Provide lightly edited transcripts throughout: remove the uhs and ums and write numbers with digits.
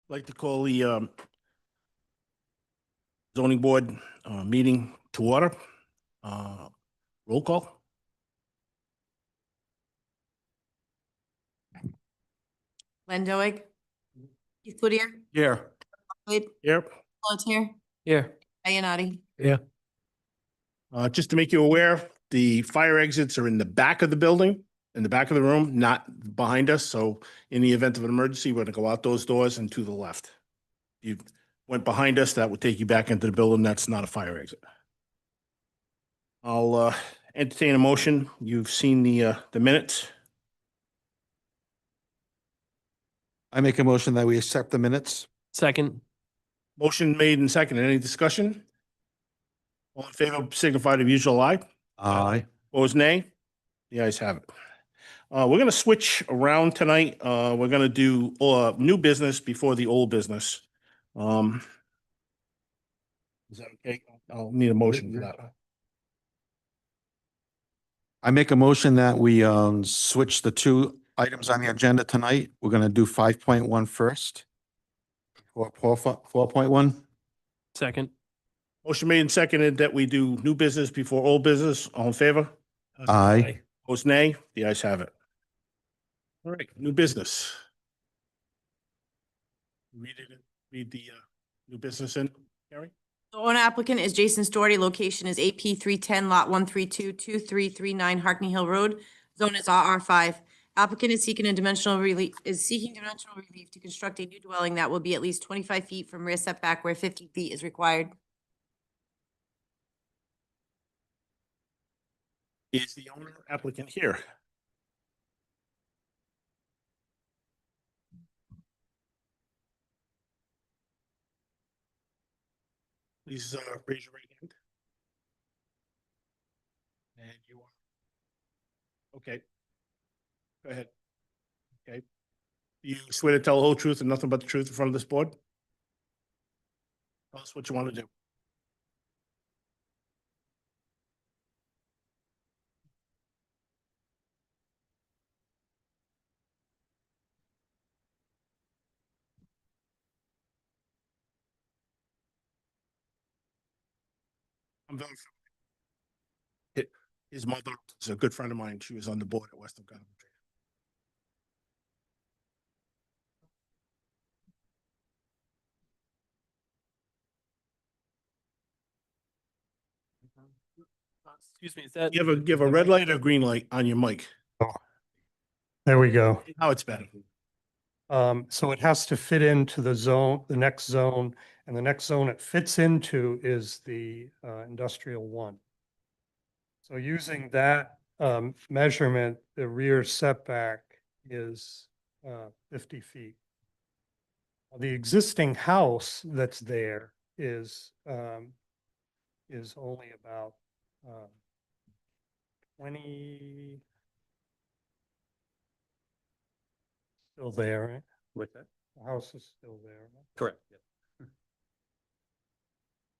Like to call the zoning board meeting to order. Roll call. Len Doig. Keith Cloutier. Here. Wade. Here. Pelletier. Here. Iannotti. Yeah. Just to make you aware, the fire exits are in the back of the building, in the back of the room, not behind us. So in the event of an emergency, we're going to go out those doors and to the left. You went behind us, that would take you back into the building. That's not a fire exit. I'll entertain a motion. You've seen the minutes. I make a motion that we accept the minutes. Second. Motion made and seconded. Any discussion? All in favor, signify the usual aye. Aye. Opposed, nay? The ayes have it. We're gonna switch around tonight. We're gonna do new business before the old business. Is that okay? I'll need a motion for that. I make a motion that we switch the two items on the agenda tonight. We're gonna do 5.1 first. Or 4.1. Second. Motion made and seconded that we do new business before old business. All in favor? Aye. Opposed, nay? The ayes have it. All right, new business. Read the new business in, Carrie? The owner applicant is Jason Story. Location is AP 310 Lot 132-2339 Hackney Hill Road. Zone is RR5. Applicant is seeking dimensional relief to construct a new dwelling that will be at least 25 feet from rear setback where 50 feet is required. Is the owner applicant here? Please raise your right hand. And you are. Okay. Go ahead. Okay. You swear to tell the whole truth and nothing but the truth in front of this board? Tell us what you want to do. I'm very familiar. His mother is a good friend of mine. She was on the board at Western Government. Excuse me, is that? You have a red light or green light on your mic? There we go. Now it's better. So it has to fit into the zone, the next zone, and the next zone it fits into is the industrial one. So using that measurement, the rear setback is 50 feet. The existing house that's there is only about 20. Still there, right? With that? The house is still there. Right? Correct.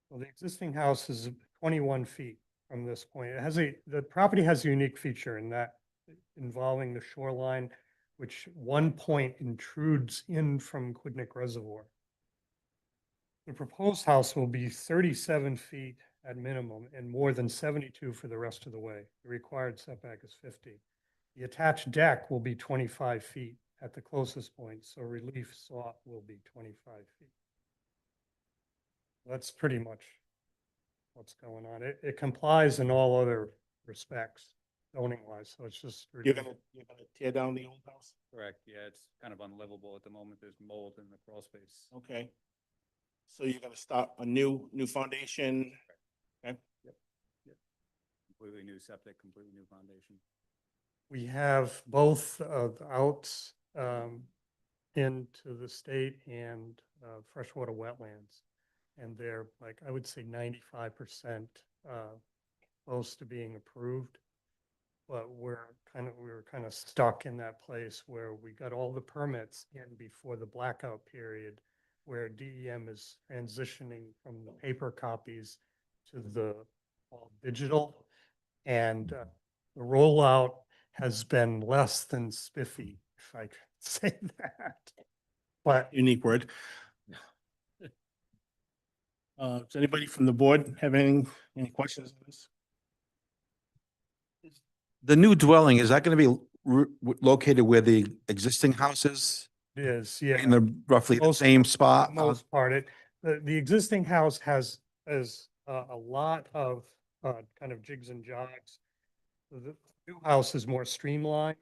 Well, the existing house is 21 feet from this point. It has the property has a unique feature in that involving the shoreline, which one point intrudes in from Quidnick Reservoir. The proposed house will be 37 feet at minimum and more than 72 for the rest of the way. The required setback is 50. The attached deck will be 25 feet at the closest point, so relief sought will be 25 feet. That's pretty much what's going on. It complies in all other respects, zoning wise, so it's just. You're gonna tear down the old house? Correct, yeah, it's kind of unlivable at the moment. There's mold in the crawl space. Okay. So you're gonna start a new foundation? Okay. Completely new septic, completely new foundation. We have both outs into the state and freshwater wetlands. And they're like, I would say 95% close to being approved. But we were kind of stuck in that place where we got all the permits in before the blackout period, where DEM is transitioning from the paper copies to the all digital. And the rollout has been less than spiffy, if I could say that. But unique word. Does anybody from the board have any questions on this? The new dwelling, is that going to be located where the existing house is? it is, yeah. In the roughly the Most- same For spot? the most part, the existing house has a lot of kind of jigs and jogs. The new house is more streamlined,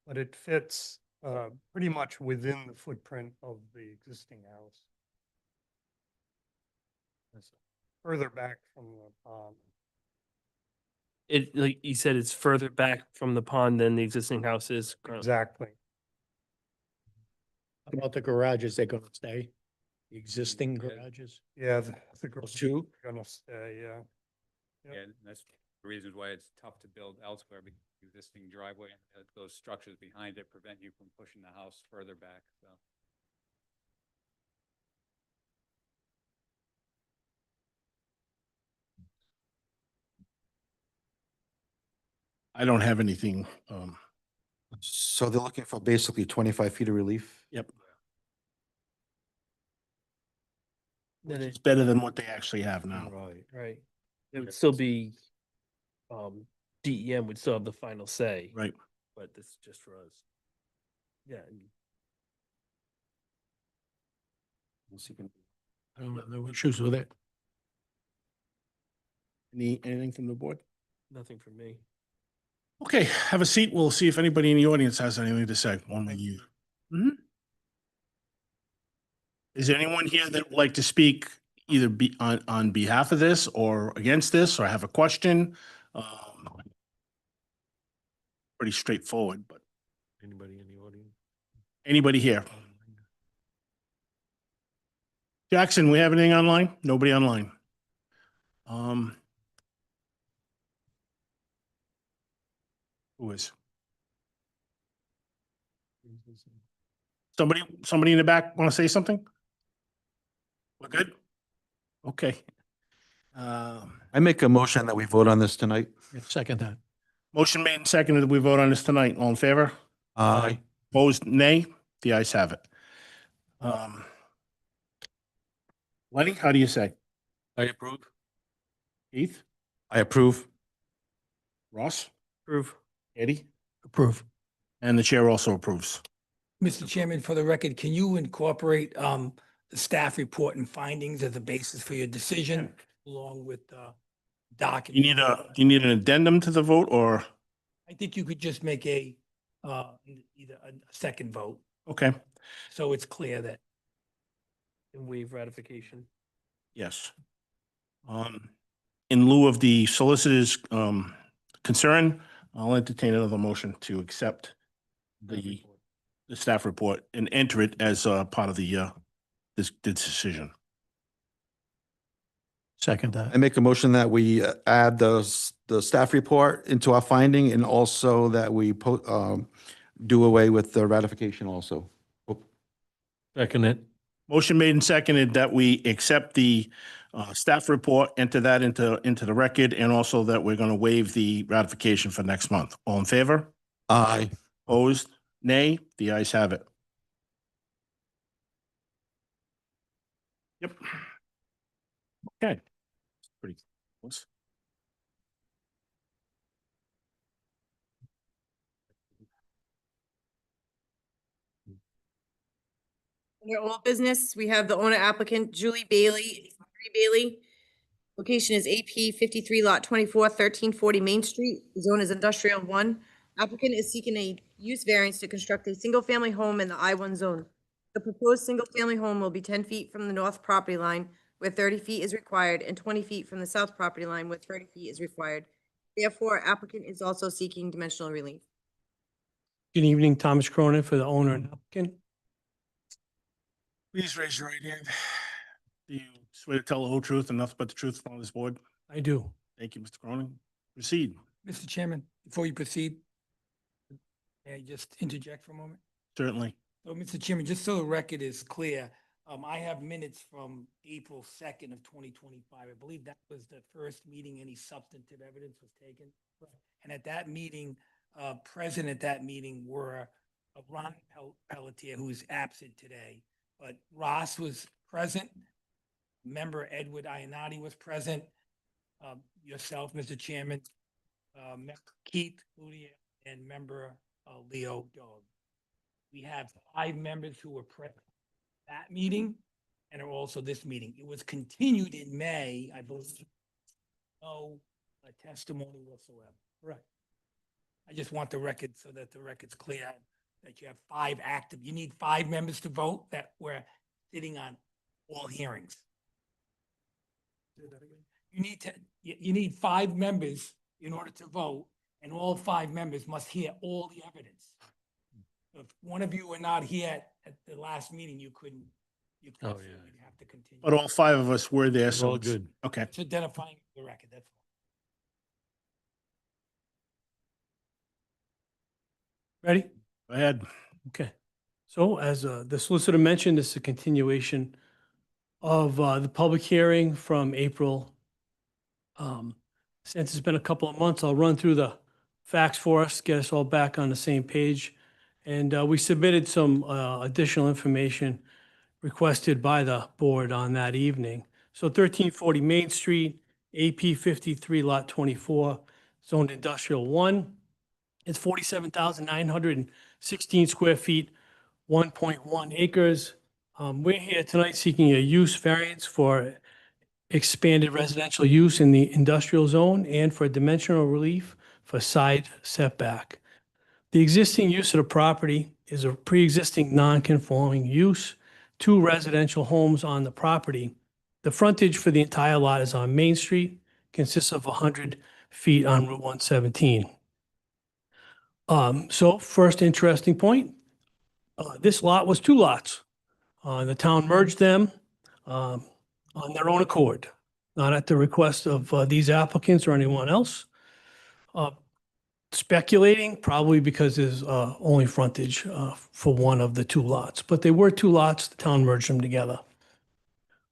but it fits pretty much within the footprint of the existing house. It's further back from the pond. It, like you said, it's further back from the pond than the existing house is currently. Exactly. How about the garages? They're gonna stay? The existing garages? Yeah, the girls Two? are gonna stay, yeah. Yep. Yeah, and that's the reasons why it's tough to build elsewhere, because the existing driveway, and those structures behind it prevent you from pushing the house further back, so. I don't have anything. So they're looking for basically 25 feet of relief? Yep. Then It's it, better than what they actually have now. Right. right. It would still be, DEM would still have the final say. Right. But this is just for us. Yeah. I don't have no issues with it. Anything from the board? Nothing from me. Okay, have a seat. We'll see if anybody in the audience has anything to say. One of you. Is there anyone here that would like to speak either on behalf of this or against this, or have a question? Pretty straightforward, but Anybody in the audience? anybody here? Jackson, we have anything online? Nobody online. Who is? Somebody in the back want to say something? We're good? Okay. I make a motion that we vote on this tonight. Second that. Motion made and seconded. We vote on this tonight. All in favor? Aye. Opposed? Nay? The ayes have it. Lenny, how do you say? I approve. Keith? I approve. Ross? Approve. Eddie? Approve. And the chair also approves. Mr. Chairman, for the record, can you incorporate the staff report and findings as a basis for your decision along with document? You need an addendum to the vote, or? I think you could just make either a second vote, Okay, so it's clear that. And waive ratification. yes. In lieu of the solicitor's concern, I'll entertain another motion to accept the staff report and enter it as part of the this decision. Second that. I make a motion that we add the staff report into our finding, and also that we do away with the ratification also. Second it. Motion made and seconded that we accept the staff report, enter that into the record, and also that we're going to waive the ratification for next month. All in favor? Aye. Opposed? Nay? The ayes have it. Yep. Okay. Pretty close. Under old business, we have the owner applicant Julie Bailey, Marie Bailey. Location is AP 53 lot 24, 1340 Main Street. Zone is industrial 1. Applicant is seeking a use variance to construct a single-family home in the I-1 zone. The proposed single-family home will be 10 feet from the north property line, where 30 feet is required, and 20 feet from the south property line, where 30 feet is required. Therefore, applicant is also seeking dimensional relief. Good evening, Thomas Cronin for the owner and applicant. Please raise your right hand. Do you swear to tell the whole truth and nothing but the truth on this board? I do. Thank you, Mr. Cronin. Proceed. Mr. Chairman, before you proceed, may I just interject for a moment? Certainly. So, Mr. Chairman, just so the record is clear, I have minutes from April 2nd of 2025. I believe that was the first meeting any substantive evidence was taken. And at that meeting, present at that meeting were Ron Pelletier, who is absent today, but Ross was present. Member Edward Ionati was present. Yourself, Mr. Chairman, Member Keith Cludier, and Member Leo Dog. We have 5 members who were present at that meeting and are also this meeting. It was continued in May, I believe. No testimony whatsoever. Correct. I just want the record so that the record's clear that you have 5 active. You need 5 members to vote that we're sitting on all hearings. You need 5 members in order to vote, and all 5 members must hear all the evidence. If one of you were not here at the last meeting, you couldn't. You'd yeah. have to continue. But all 5 of us were there, It's so all it's- good. Okay. It's identifying the record, that's all. Ready? Go ahead. Okay. So as the solicitor mentioned, this is a continuation of the public hearing from April. Since it's been a couple of months, I'll run through the facts for us, get us all back on the same page. And we submitted some additional information requested by the board on that evening. So 1340 Main Street, AP 53, Lot 24, zoned industrial 1. It's 47,916 square feet, 1.1 acres. We're here tonight seeking a use variance for expanded residential use in the industrial zone and for dimensional relief for side setback. The existing use of the property is a pre-existing non-conforming use, 2 residential homes on the property. The frontage for the entire lot is on Main Street, consists of 100 feet on Route 117. So first interesting point, this lot was 2 lots. The town merged them on their own accord, not at the request of these applicants or anyone else. Speculating, probably because there's only frontage for one of the 2 lots, but they were 2 lots, the town merged them together.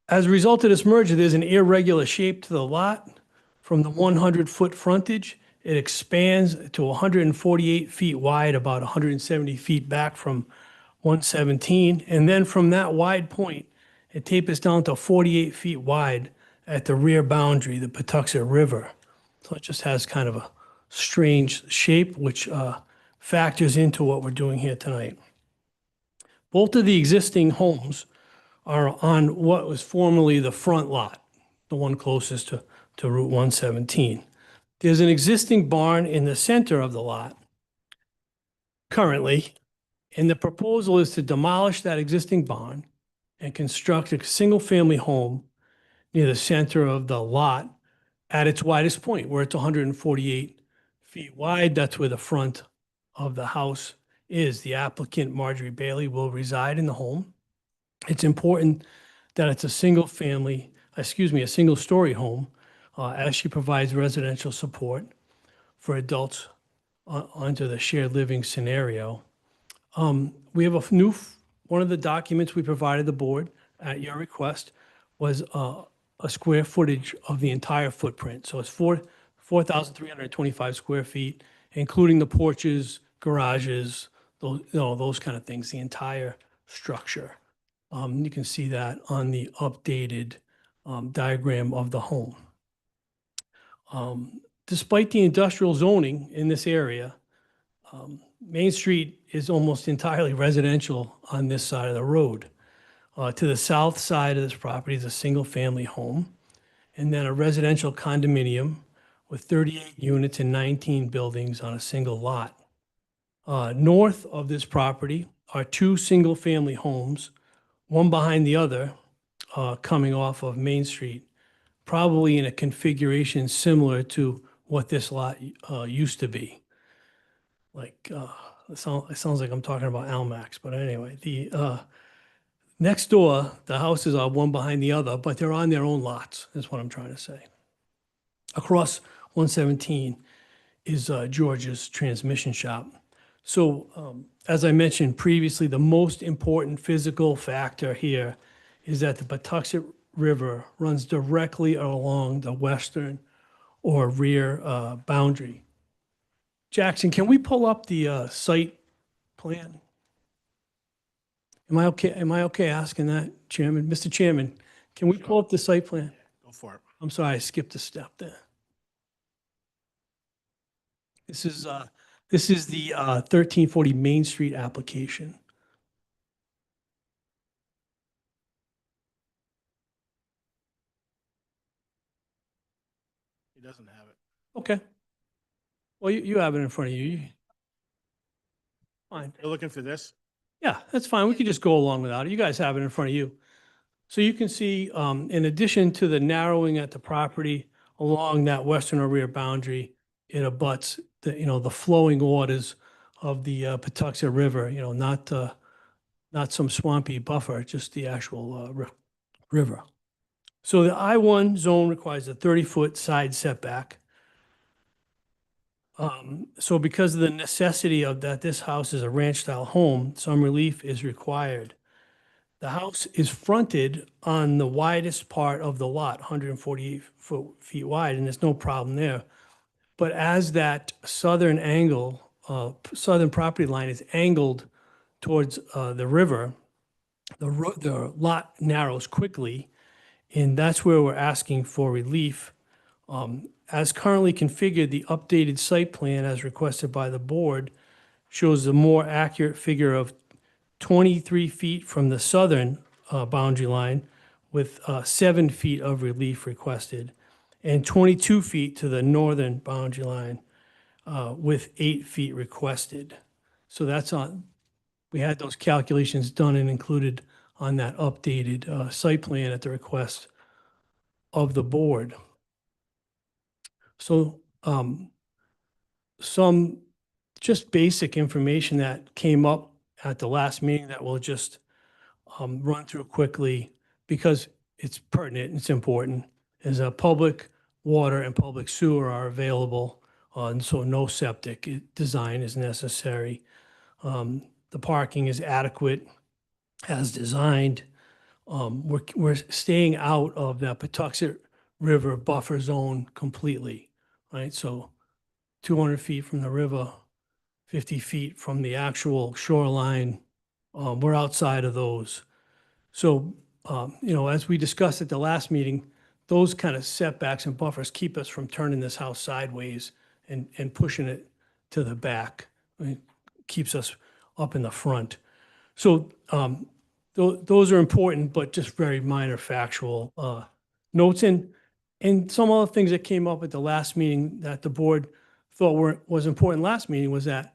As a result of this merger, there's an irregular shape to the lot. From the 100-foot frontage, it expands to 148 feet wide, about 170 feet back from 117. And then from that wide point, it tapers down to 48 feet wide at the rear boundary, the Patuxent River. So it just has kind of a strange shape, which factors into what we're doing here tonight. Both of the existing homes are on what was formerly the front lot, the one closest to Route 117. There's an existing barn in the center of the lot currently, and the proposal is to demolish that existing barn and construct a single-family home near the center of the lot at its widest point, where it's 148 feet wide. That's where the front of the house is. The applicant, Marjorie Bailey, will reside in the home. It's important that it's a single-story home, as she provides residential support for adults under the shared living scenario. We have one of the documents we provided the board at your request was a square footage of the entire footprint. So it's 4,325 square feet, including the porches, garages, those kind of things, the entire structure. You can see that on the updated diagram of the home. Despite the industrial zoning in this area, Main Street is almost entirely residential on this side of the road. To the south side of this property is a single-family home, and then a residential condominium with 38 units and 19 buildings on a single lot. North of this property are 2 single-family homes, one behind the other, coming off of Main Street, probably in a configuration similar to what this lot used to be. Like, it sounds like I'm talking about Almax, but anyway, the next door, the houses are one behind the other, but they're on their own lots, is what I'm trying to say. Across 117 is George's transmission shop. So as I mentioned previously, the most important physical factor here is that the Patuxent River runs directly along the western or rear boundary. Jackson, can we pull up the site plan? Am I okay asking that, Chairman? Mr. Chairman, can we pull up the site plan? Go for it. I'm sorry, I skipped a step there. This is the 1340 Main Street application. He doesn't have it. Okay. Well, you have it in front of you. Fine. You're looking for this? Yeah, that's fine. We could just go along without it. You guys have it in front of you. So you can see, in addition to the narrowing at the property along that western or rear boundary, it abuts the flowing waters of the Patuxent River, not some swampy buffer, just the actual river. So the I-1 zone requires a 30-foot side setback. So because of the necessity of that, this house is a ranch-style home, some relief is required. The house is fronted on the widest part of the lot, 148 feet wide, and there's no problem there. But as that southern property line is angled towards the river, the lot narrows quickly, and that's where we're asking for relief. As currently configured, the updated site plan as requested by the board shows a more accurate figure of 23 feet from the southern boundary line with 7 feet of relief requested, and 22 feet to the northern boundary line with 8 feet requested. So that's we had those calculations done and included on that updated site plan at the request of the board. So some just basic information that came up at the last meeting that we'll just run through quickly because it's pertinent and it's important, is a public water and public sewer are available, and so no septic design is necessary. The parking is adequate as designed. We're staying out of the Patuxent River buffer zone completely, right? So 200 feet from the river, 50 feet from the actual shoreline, we're outside of those. So, as we discussed at the last meeting, those kind of setbacks and buffers keep us from turning this house sideways and pushing it to the back. It keeps us up in the front. So those are important, but just very minor factual notes. And some other things that came up at the last meeting that the board thought was important last meeting was that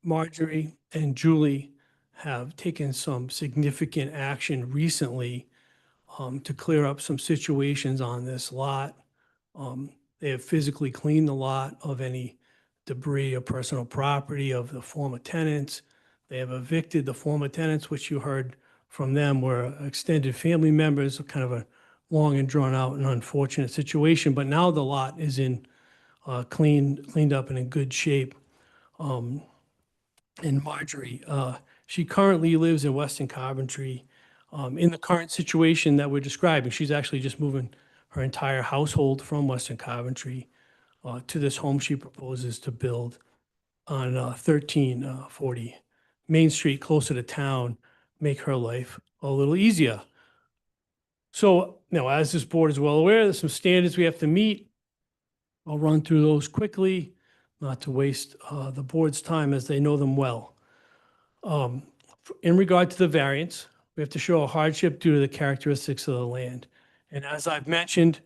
Marjorie and Julie have taken some significant action recently to clear up some situations on this lot. They have physically cleaned the lot of any debris or personal property of the former tenants. They have evicted the former tenants, which you heard from them were extended family members, kind of a long and drawn out and unfortunate situation. But now the lot is in cleaned up and in good shape. And Marjorie, she currently lives in Weston Coventry. In the current situation that we're describing, she's actually just moving her entire household from Weston Coventry to this home she proposes to build on 1340 Main Street, closer to town, make her life a little easier. So now, as this board is well aware, there's some standards we have to meet. I'll run through those quickly, not to waste the board's time as they know them well. In regard to the variance, we have to show a hardship due to the characteristics of the land. And as I've mentioned,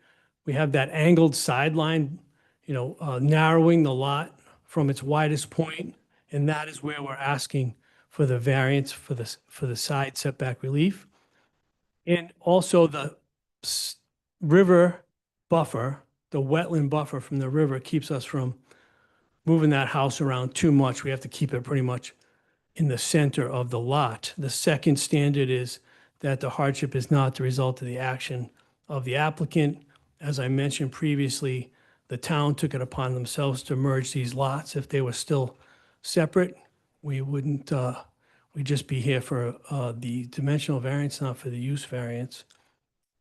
we have that angled sideline, narrowing the lot from its widest point, and that is where we're asking for the variance for the side setback relief. And also the river buffer, the wetland buffer from the river keeps us from moving that house around too much. We have to keep it pretty much in the center of the lot. The second standard is that the hardship is not the result of the action of the applicant. As I mentioned previously, the town took it upon themselves to merge these lots. If they were still separate, we wouldn't, we'd just be here for the dimensional variance, not for the use variance.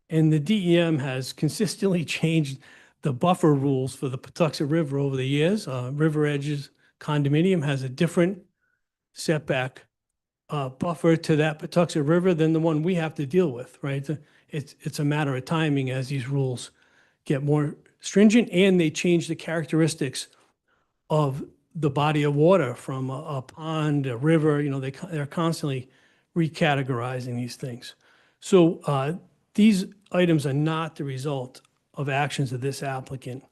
And the DEM has consistently changed the buffer rules for the Patuxent River over the years. River Edges condominium has a different setback buffer to that Patuxent River than the one we have to deal with, right? It's a matter of timing as these rules get more stringent and they change the characteristics of the body of water from a pond, a river, they're constantly recategorizing these things. So these items are not the result of actions of this applicant.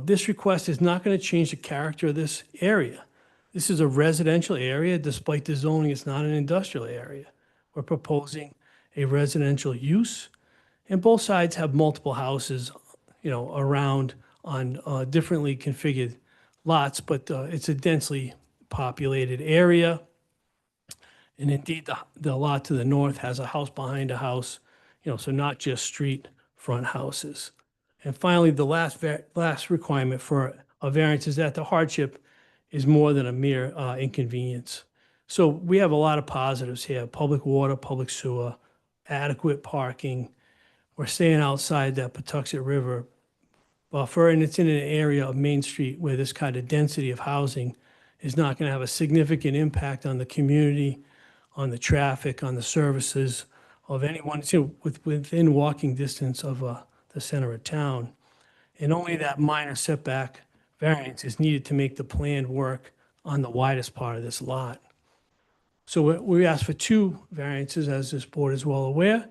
This request is not going to change the character of this area. This is a residential area. Despite the zoning, it's not an industrial area. We're proposing a residential use, and both sides have multiple houses, around on differently configured lots, but it's a densely populated area. And indeed, the lot to the north has a house behind a house, so not just street front houses. And finally, the last requirement for a variance is that the hardship is more than a mere inconvenience. So we have a lot of positives here: public water, public sewer, adequate parking. We're staying outside that Patuxent River buffer, and it's in an area of Main Street where this kind of density of housing is not going to have a significant impact on the community, on the traffic, on the services of anyone, within walking distance of the center of town. And only that minor setback variance is needed to make the plan work on the widest part of this lot. So we asked for two variances, as this board is well aware.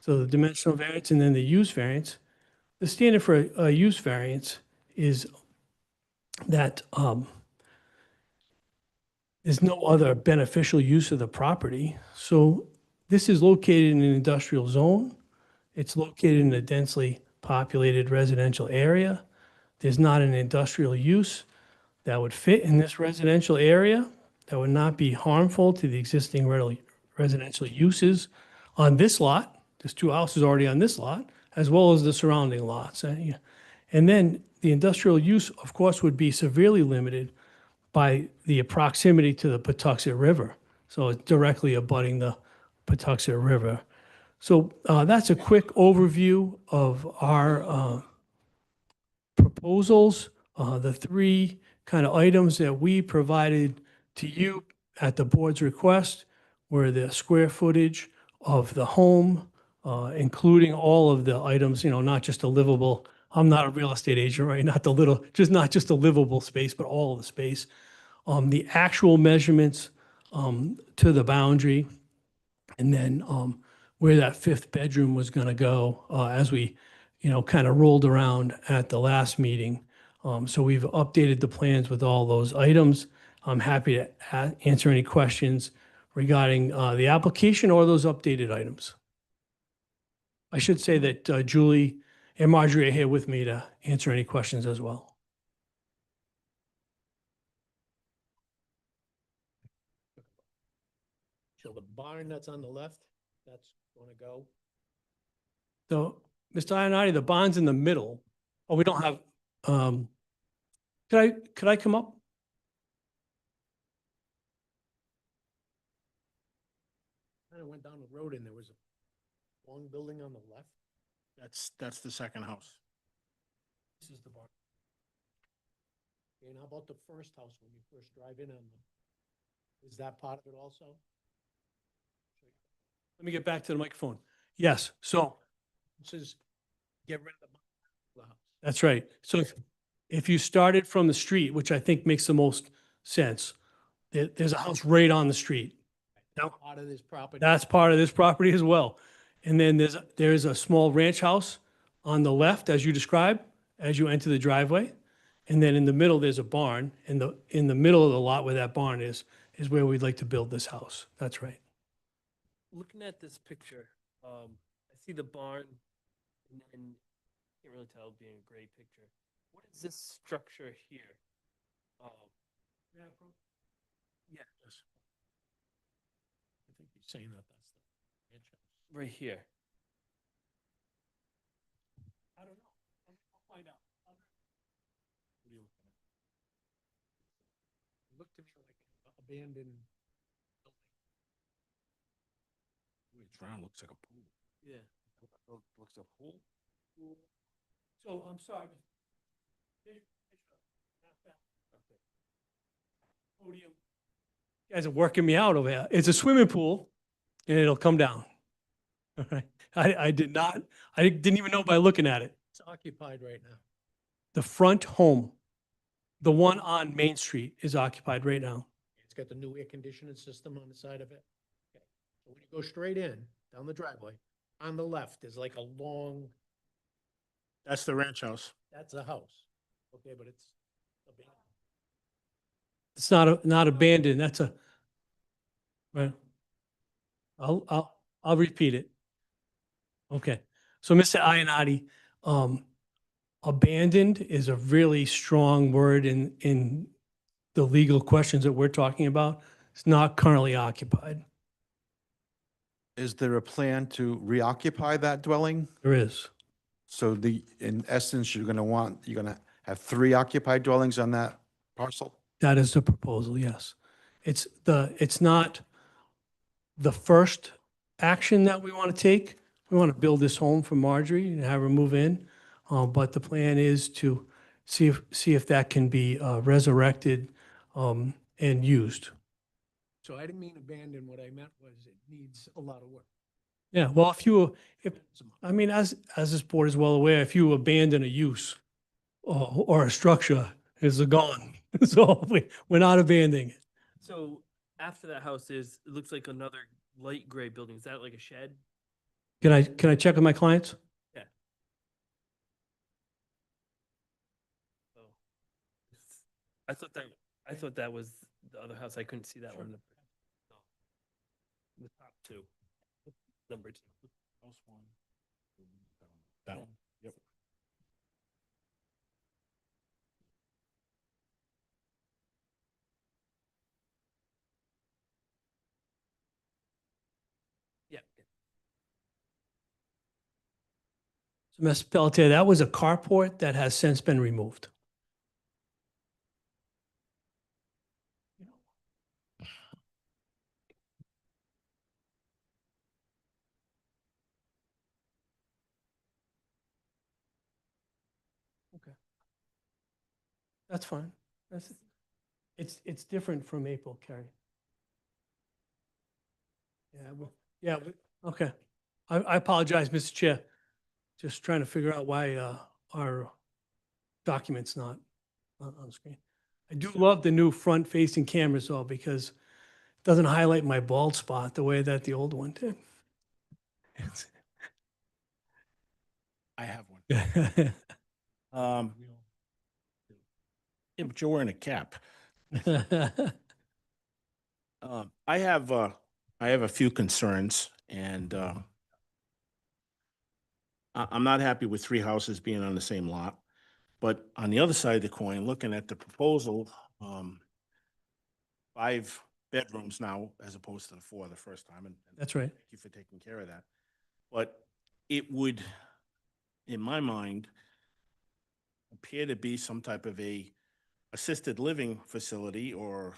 So the dimensional variance and then the use variance. The standard for a use variance is that there's no other beneficial use of the property. So this is located in an industrial zone. It's located in a densely populated residential area. There's not an industrial use that would fit in this residential area that would not be harmful to the existing residential uses on this lot. There's two houses already on this lot, as well as the surrounding lots. And then the industrial use, of course, would be severely limited by the proximity to the Patuxent River. So it's directly abutting the Patuxent River. So that's a quick overview of our proposals, the three kind of items that we provided to you at the board's request were the square footage of the home, including all of the items, not just a livable, I'm not a real estate agent, right? Not just a livable space, but all of the space. The actual measurements to the boundary, and then where that fifth bedroom was going to go as we, kind of rolled around at the last meeting. So we've updated the plans with all those items. I'm happy to answer any questions regarding the application or those updated items. I should say that Julie and Marjorie are here with me to answer any questions as well. So the barn that's on the left, that's going to go. So, Mr. Ionati, the bond's in the middle. Oh, we don't have, could I come up? Kind of went down the road and there was a long building on the left. That's the second house. This is the barn. And how about the first house when you first drive in on the, is that part of it also? Let me get back to the microphone. Yes, so It says, get rid of the house. that's right. So if you started from the street, which I think makes the most sense, there's a house right on the street. Now, Part of this property. that's part of this property as well. And then there's a small ranch house on the left, as you described, as you enter the driveway. And then in the middle, there's a barn. In the middle of the lot where that barn is where we'd like to build this house. That's right. Looking at this picture, I see the barn, and then can't really tell being a gray picture. What is this structure here? Yeah, I think he's saying that that's the ranch house. right here. I don't know. I'll find out. What are you looking at? It looked to me like an abandoned building. It's round, looks like a pool. Yeah. Looks a pool. So I'm sorry. Podium. You guys are working me out over here. It's a swimming pool and it'll come down. All right. I didn't even know by looking at it. It's occupied right now. The front home, the one on Main Street is occupied right now. It's got the new air conditioning system on the side of it. Okay. So when you go straight in, down the driveway, on the left, there's like a long, That's the ranch house. that's a house. Okay, but it's abandoned. It's not abandoned. That's a, right. I'll repeat it. Okay. So Mr. Ionati, abandoned is a really strong word in the legal questions that we're talking about. It's not currently occupied. Is there a plan to reoccupy that dwelling? There is. So in essence, you're gonna have 3 occupied dwellings on that parcel? That is the proposal, yes. It's not the first action that we want to take. We want to build this home for Marjorie and have her move in. But the plan is to see if that can be resurrected and used. So I didn't mean abandoned. What I meant was it needs a lot of work. Yeah, well, I mean, as this board is well aware, if you abandon a use or a structure, it's gone. So we're not abandoning it. So after that house is, it looks like another light gray building. Is that like a shed? Can I check with my clients? Oh. I thought that was the other house. I couldn't see that one. The top 2. Number 2. That one. Yep. Yeah. So, Ms. Pelletier, that was a carport that has since been removed. Okay. That's fine. It's different from April, Carrie. Okay. I apologize, Mr. Chair. Just trying to figure out why our document's not on screen. I do love the new front-facing cameras though, because it doesn't highlight my bald spot the way that the old one did. I have one. It's- Yeah, but you're wearing a cap. I have a few concerns and, I'm not happy with 3 houses being on the same lot. But on the other side of the coin, looking at the proposal, 5 bedrooms now as opposed to the 4 the first time. And That's right. thank you for taking care of that. But it would, in my mind, appear to be some type of a assisted living facility or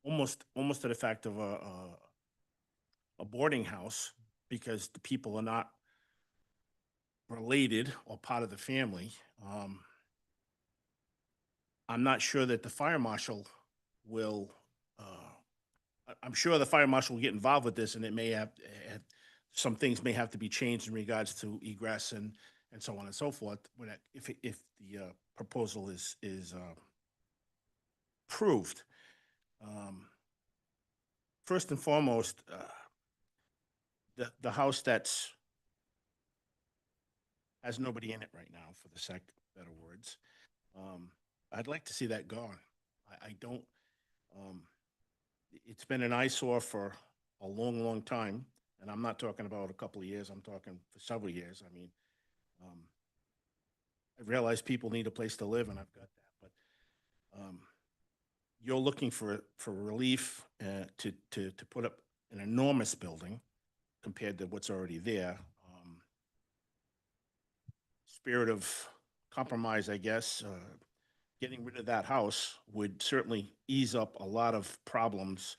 almost to the fact of a boarding house, because the people are not related or part of the family. I'm not sure that the fire marshal will, I'm sure the fire marshal will get involved with this, and it may have, some things may have to be changed in regards to egress and so on and so forth, when if the proposal is approved. First and foremost, the house has nobody in it right now, for the better words. I'd like to see that gone. I don't, it's been an eyesore for a long, long time, and I'm not talking about a couple of years, I'm talking for several years. I mean, I realize people need a place to live, and I've got that, but you're looking for relief to put up an enormous building compared to what's already there. Spirit of compromise, I guess, getting rid of that house would certainly ease up a lot of problems.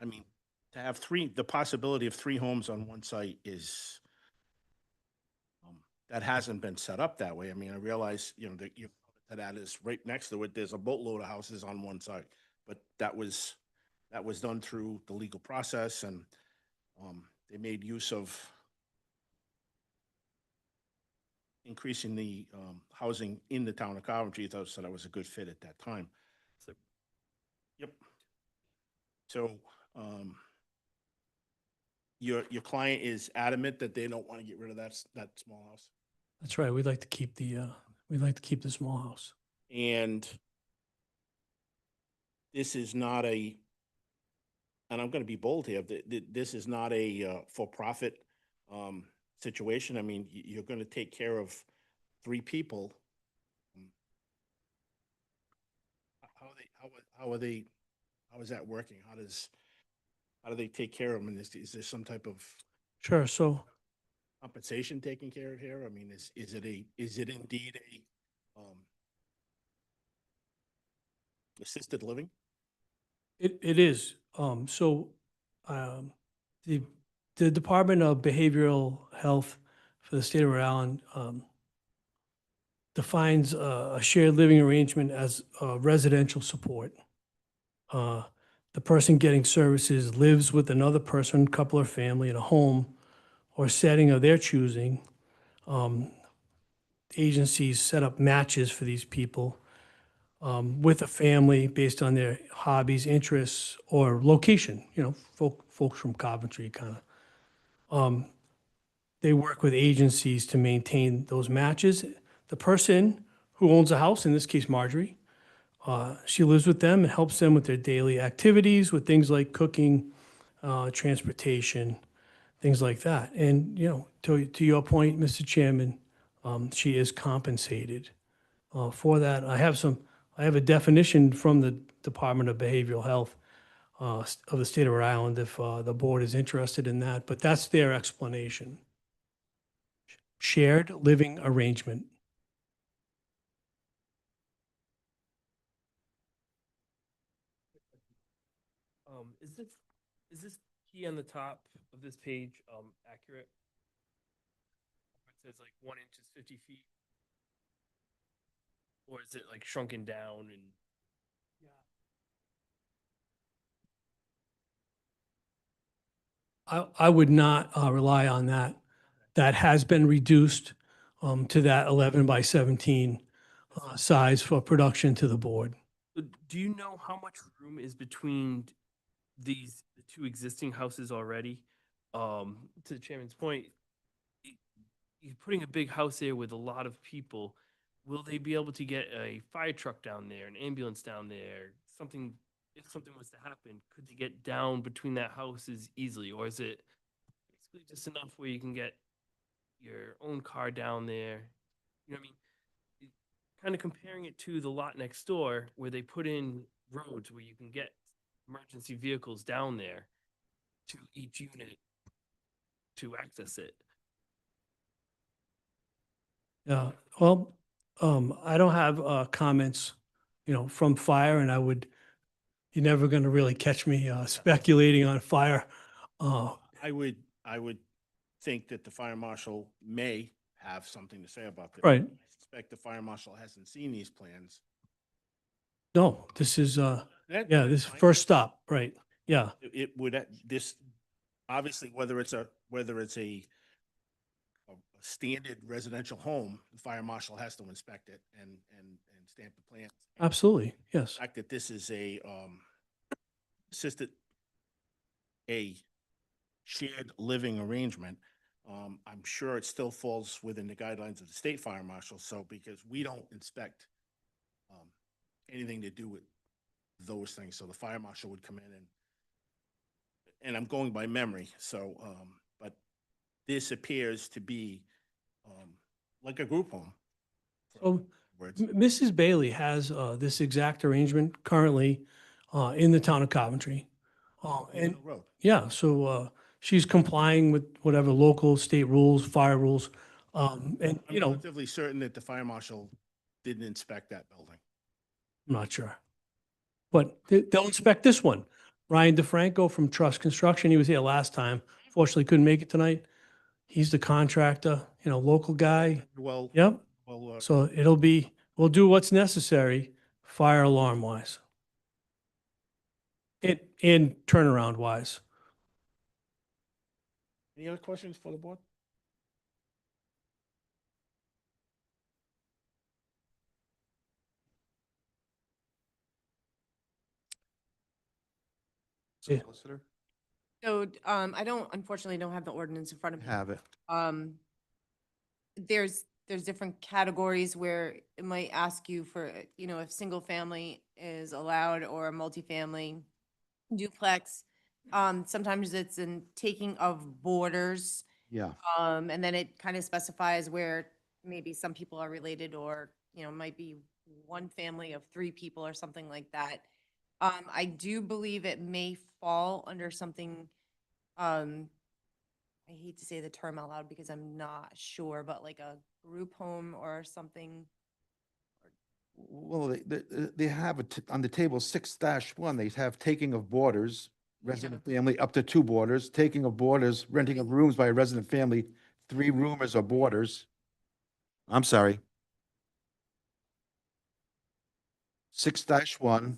I mean, to have the possibility of 3 homes on one site is, that hasn't been set up that way. I mean, I realize, that to that is right next to it, there's a boatload of houses on one side. But that was done through the legal process, and they made use of increasing the housing in the town of Coventry. Thought so that was a good fit at that time. So- Yep. So your client is adamant that they don't want to get rid of that small house. That's right. We'd like to keep the small house. And this is not and I'm going to be bold here, this is not a for-profit situation. I mean, you're going to take care of 3 people. How is that working? How do they take care of them? And is there some type of Sure. So compensation taken care of here? I mean, is it indeed a assisted living? it is. The Department of Behavioral Health for the state of Rhode Island defines a shared living arrangement as residential support. The person getting services lives with another person, couple or family in a home or setting of their choosing. Agencies set up matches for these people with a family based on their hobbies, interests, or location. You know, folks from Coventry kind of. They work with agencies to maintain those matches. The person who owns a house, in this case Marjorie, she lives with them and helps them with their daily activities, with things like cooking, transportation, things like that. And, you know, to your point, Mr. Chairman, she is compensated for that. I have a definition from the Department of Behavioral Health of the state of Rhode Island if the board is interested in that, but that's their explanation. Shared living arrangement. Is this key on the top of this page accurate? It says like 1 inch is 50 feet. Or is it like shrunken down and? I would not rely on that. That has been reduced to that 11 by 17 size for production to the board. Do you know how much room is between the 2 existing houses already? To the chairman's point, you're putting a big house there with a lot of people. Will they be able to get a fire truck down there, an ambulance down there, something, if something was to happen, could they get down between that houses easily? Or is it basically just enough where you can get your own car down there? You know what I mean? Kind of comparing it to the lot next door where they put in roads where you can get emergency vehicles down there to each unit to access it. Yeah, well, I don't have comments, you know, from fire, and you're never going to really catch me speculating on fire. I would think that the fire marshal may have something to say about this. Right. I suspect the fire marshal hasn't seen these plans. No, this is, That- yeah, that's this fine. first stop, right? Yeah, It would, this, obviously, whether it's a standard residential home, the fire marshal has to inspect it and stamp the plans. absolutely, yes. The fact that this is a shared living arrangement, I'm sure it still falls within the guidelines of the state fire marshal. So because we don't inspect anything to do with those things, so the fire marshal would come in and I'm going by memory. So, but this appears to be like a group home. So Words. Mrs. Bailey has this exact arrangement currently in the town of Coventry. And Mill Road. yeah, so she's complying with whatever local, state rules, fire rules. And, I'm you know, relatively certain that the fire marshal didn't inspect that building. I'm not sure. But they'll inspect this one. Ryan DeFranco from Truss Construction, he was here last time. Fortunately, couldn't make it tonight. He's the contractor, you know, local guy. Well, Yep. well, So it'll be we'll do what's necessary, fire alarm wise. And turnaround wise. Any other questions for the board? Yeah. Solicitor? So, I unfortunately don't have the ordinance in front of me. Have it. There's different categories where it might ask you for, if single family is allowed or a multifamily duplex. Sometimes it's in taking of borders. Yeah. And then it kind of specifies where maybe some people are related or, might be one family of 3 people or something like that. I do believe it may fall under something, I hate to say the term out loud because I'm not sure, but like a group home or something. Well, they have it on the table 6-1, they have taking of boarders, resident family up to 2 boarders, taking of boarders, renting of rooms by a resident family, 3 roomers or boarders. I'm sorry. 6-1.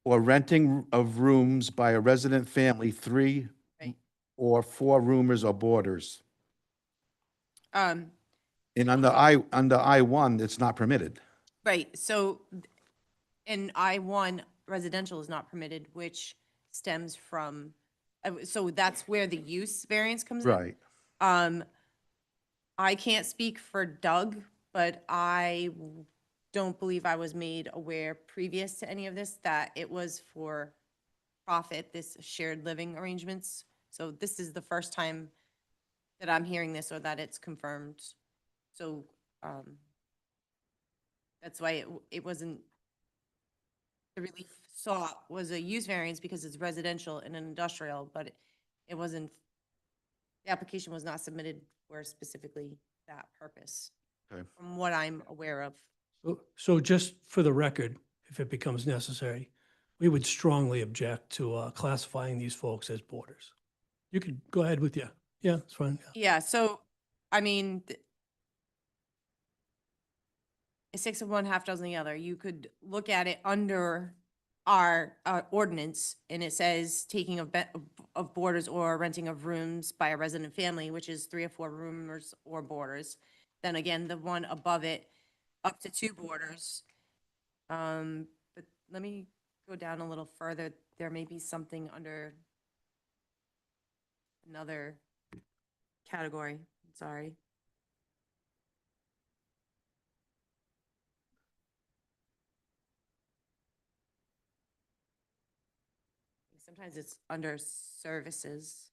Or renting of rooms by a resident family, 3 Right. or 4 roomers or boarders. Um, And under I-1, it's not permitted. right, so in I-1, residential is not permitted, which stems from, so that's where the use variance comes in. Right. I can't speak for Doug, but don't believe I was made aware previous to any of this that it was for profit, this shared living arrangements. So this is the first time that I'm hearing this or that it's confirmed. So, that's why it wasn't, the relief sought was a use variance because it's residential and industrial, but it wasn't, the application was not submitted for specifically that purpose, Okay. from what I'm aware of. So just for the record, if it becomes necessary, we would strongly object to classifying these folks as boarders. You could go ahead with yeah, it's fine. Yeah. Yeah, so, I mean, a 6 of one, half dozen the other. You could look at it under our ordinance, and it says taking of boarders or renting of rooms by a resident family, which is 3 or 4 roomers or boarders. Then again, the one above it, up to 2 boarders. But let me go down a little further. There may be something under another category. Sorry. Sometimes it's under services.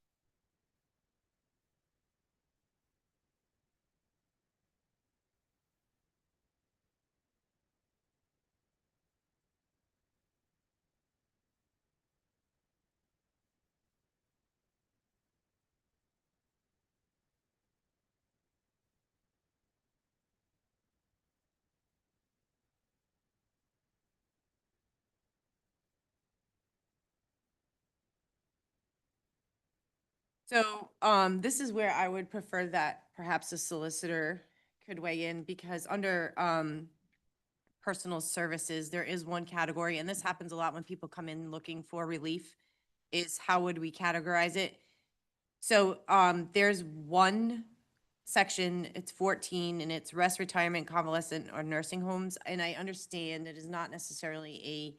So, this is where I would prefer that perhaps a solicitor could weigh in, because under, personal services, there is one category, and this happens a lot when people come in looking for relief, is how would we categorize it? So, there's one section, it's 14, and it's rest, retirement, convalescent, or nursing homes, and I understand it is not necessarily a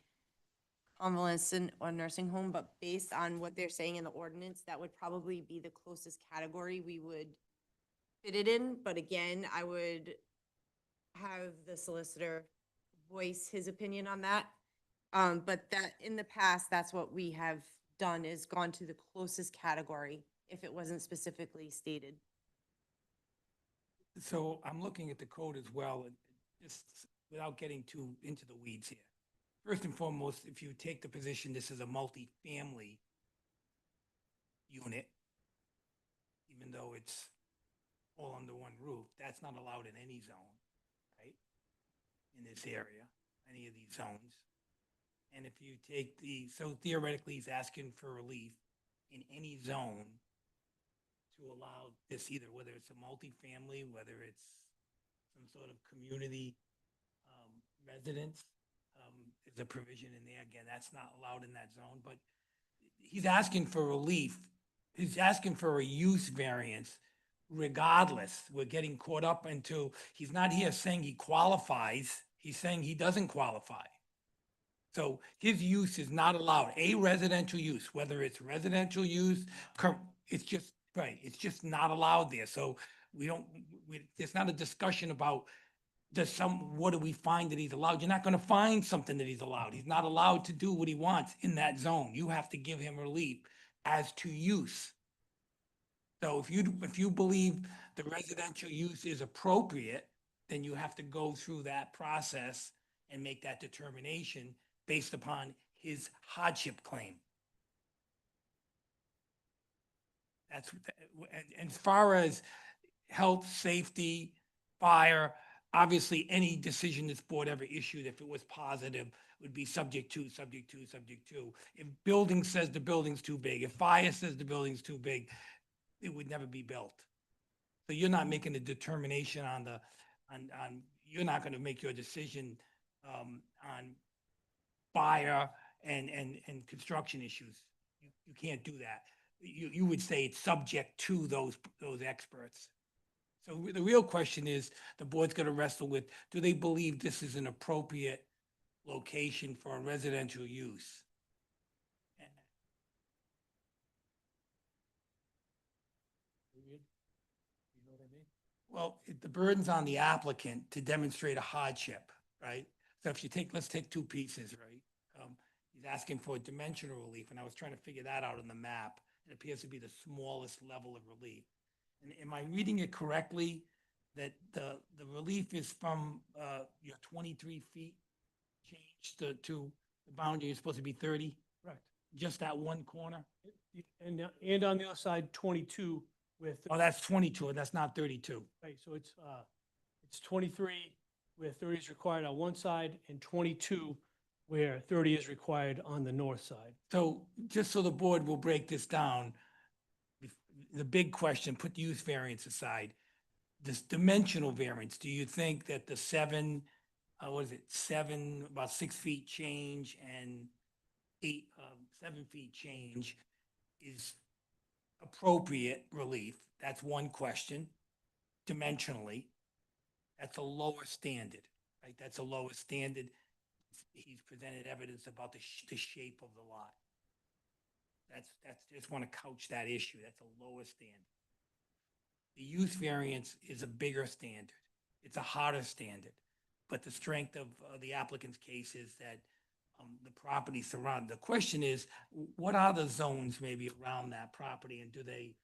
convalescent or nursing home, but based on what they're saying in the ordinance, that would probably be the closest category we would fit it in. But again, I would have the solicitor voice his opinion on that. But that, in the past, that's what we have done, is gone to the closest category if it wasn't specifically stated. So I'm looking at the code as well, and just without getting too into the weeds here. First and foremost, if you take the position this is a multifamily unit, even though it's all under one roof, that's not allowed in any zone, right? In this area, any of these zones. And if you take so theoretically, he's asking for relief in any zone to allow this, either whether it's a multifamily, whether it's some sort of community residence. There's a provision in there. Again, that's not allowed in that zone, but he's asking for relief. He's asking for a use variance regardless. We're getting caught up into, he's not here saying he qualifies. He's saying he doesn't qualify. So his use is not allowed, a residential use, whether it's residential use, it's just, right, it's just not allowed there. So there's not a discussion about what do we find that he's allowed? You're not gonna find something that he's allowed. He's not allowed to do what he wants in that zone. You have to give him relief as to use. So if you believe the residential use is appropriate, then you have to go through that process and make that determination based upon his hardship claim. That's, and as far as health, safety, fire, obviously any decision this board ever issued, if it was positive, would be subject to. If building says the building's too big, if fire says the building's too big, it would never be built. So you're not making a determination on you're not gonna make your decision on fire and construction issues. You can't do that. You would say it's subject to those experts. So the real question is, the board's gonna wrestle with, do they believe this is an appropriate location for a residential use? You know what I mean? Well, the burden's on the applicant to demonstrate a hardship, right? So if you let's take two pieces, right? He's asking for a dimensional relief, and I was trying to figure that out on the map. It appears to be the smallest level of relief. And am I reading it correctly that the relief is from your 23 feet change to the boundary is supposed to be 30? Correct. Just that one corner? And on the other side, 22 with, Oh, that's 22, that's not 32. right, so it's 23 where 30 is required on one side and 22 where 30 is required on the north side. So just so the board will break this down, the big question, put the use variance aside, this dimensional variance, do you think that the about 6 feet change and 7 feet change is appropriate relief? That's one question. Dimensionally, that's a lower standard, right? That's a lower standard. He's presented evidence about the shape of the lot. That's just want to couch that issue. That's a lower standard. The use variance is a bigger standard. It's a harder standard. But the strength of the applicant's case is that the property surrounded. The question is, what are the zones maybe around that property, and are they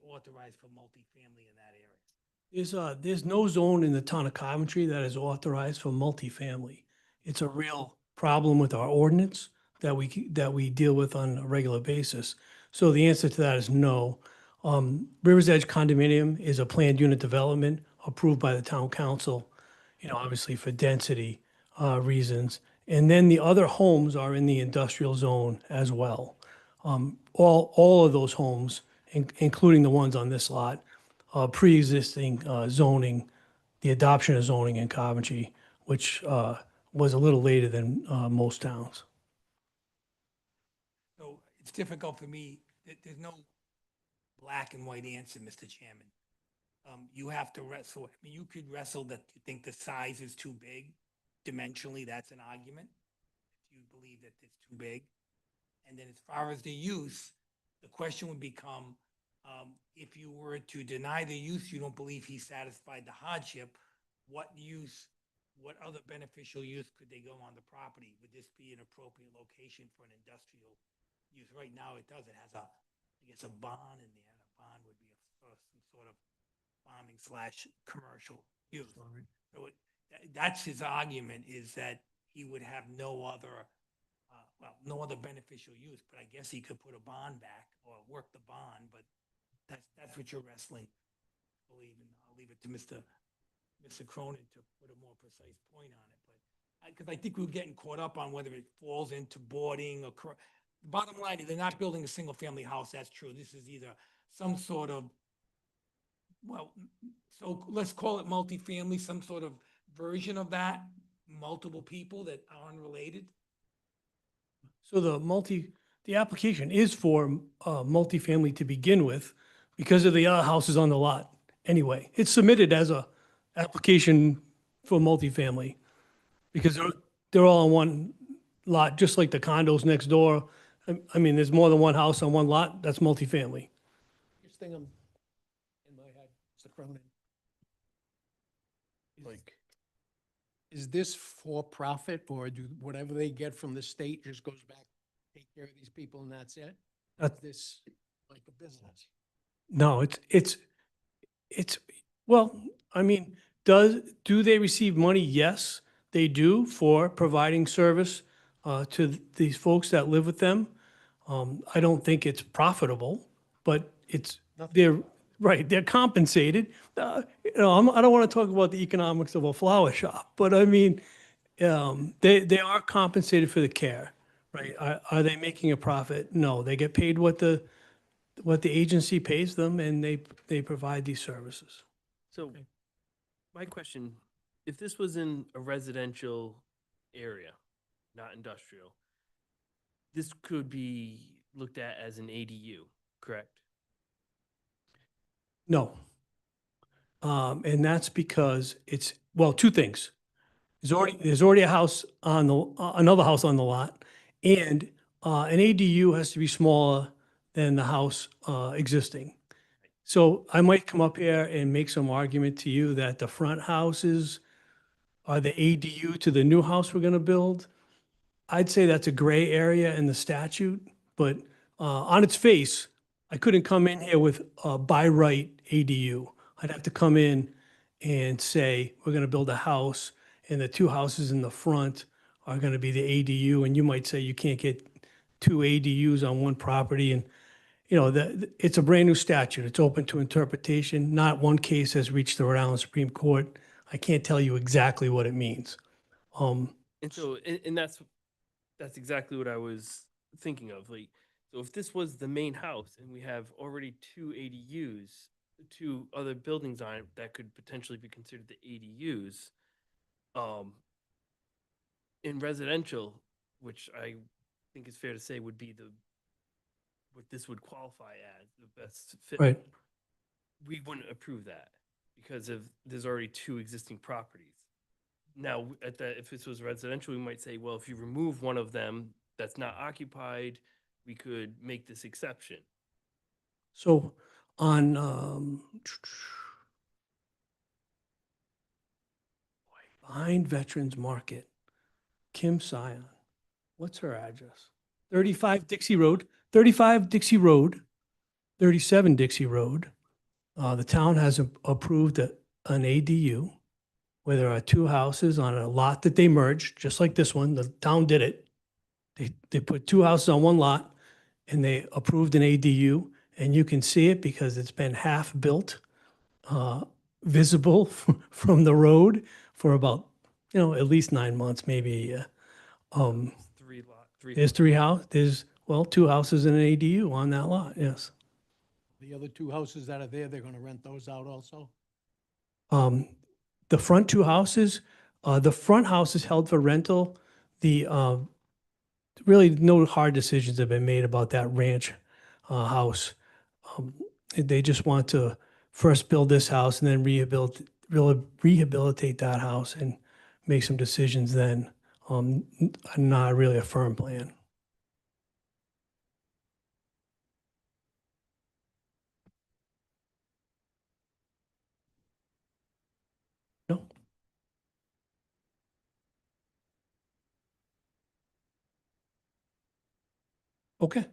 authorized for multifamily in that area? There's no zone in the town of Coventry that is authorized for multifamily. It's a real problem with our ordinance that we deal with on a regular basis. So the answer to that is no. Rivers Edge condominium is a planned unit development approved by the town council, obviously for density reasons. And then the other homes are in the industrial zone as well. All of those homes, including the ones on this lot, pre-existing zoning, the adoption of zoning in Coventry, which was a little later than most towns. So it's difficult for me. There's no black and white answer, Mr. Chairman. You have to wrestle. I mean, you could wrestle that you think the size is too big. Dimensionally, that's an argument. If you believe that it's too big. And then as far as the use, the question would become, if you were to deny the use, you don't believe he satisfied the hardship, what other beneficial use could they go on the property? Would this be an appropriate location for an industrial use? Right now, it does. It has a barn in there. A barn would be some sort of farming/commercial use. So that's his argument, is that he would have no other beneficial use, but I guess he could put a bond back or work the bond, but that's what you're wrestling, I believe, and I'll leave it to Mr. Cronin to put a more precise point on it, but because I think we're getting caught up on whether it falls into boarding or, bottom line, they're not building a single family house, that's true. This is either some sort of well, so let's call it multifamily, some sort of version of that, multiple people that are unrelated? So the application is for multifamily to begin with because of the other houses on the lot. Anyway, it's submitted as a application for multifamily because they're all on one lot, just like the condos next door. I mean, there's more than one house on one lot, that's multifamily. Biggest thing I'm in my head, Mr. Cronin. Like, Is this for profit or do whatever they get from the state just goes back, take care of these people and that's it? Is this like a business? No, well, I mean, do they receive money? Yes, they do for providing service to these folks that live with them. I don't think it's profitable, but they're, right, they're compensated. You know, I don't want to talk about the economics of a flower shop, but I mean, they are compensated for the care, right? Are they making a profit? No, they get paid what the agency pays them and they provide these services. So my question, if this was in a residential area, not industrial, this could be looked at as an ADU, correct? No. And that's because well, two things. There's already a house on another house on the lot, and an ADU has to be smaller than the house existing. So I might come up here and make some argument to you that the front houses are the ADU to the new house we're gonna build. I'd say that's a gray area in the statute, but on its face, I couldn't come in here with a by right ADU. I'd have to come in and say, we're gonna build a house and the two houses in the front are gonna be the ADU, and you might say you can't get two ADUs on one property, and you know, it's a brand new statute. It's open to interpretation. Not one case has reached the Rhode Island Supreme Court. I can't tell you exactly what it means. And so, and that's exactly what I was thinking of. Like, so if this was the main house and we have already two ADUs, two other buildings on it that could potentially be considered the ADUs, in residential, which I think is fair to say would be what this would qualify as the best fit. Right. We wouldn't approve that because there's already two existing properties. Now, if this was residential, we might say, well, if you remove one of them that's not occupied, we could make this exception. So on, behind Veterans Market, Kim Sion, what's her address? 35 Dixie Road, 37 Dixie Road. The town has approved an ADU where there are two houses on a lot that they merged, just like this one. The town did it. They put two houses on one lot and they approved an ADU, and you can see it because it's been half built, visible from the road for about, you know, at least 9 months, maybe a year. There's two houses and an ADU on that lot, yes. The other two houses that are there, they're gonna rent those out also? The front two houses, the front house is held for rental. Really no hard decisions have been made about that ranch house. They just want to first build this house and then rehabilitate that house and make some decisions then. Not really a firm plan. No. Okay.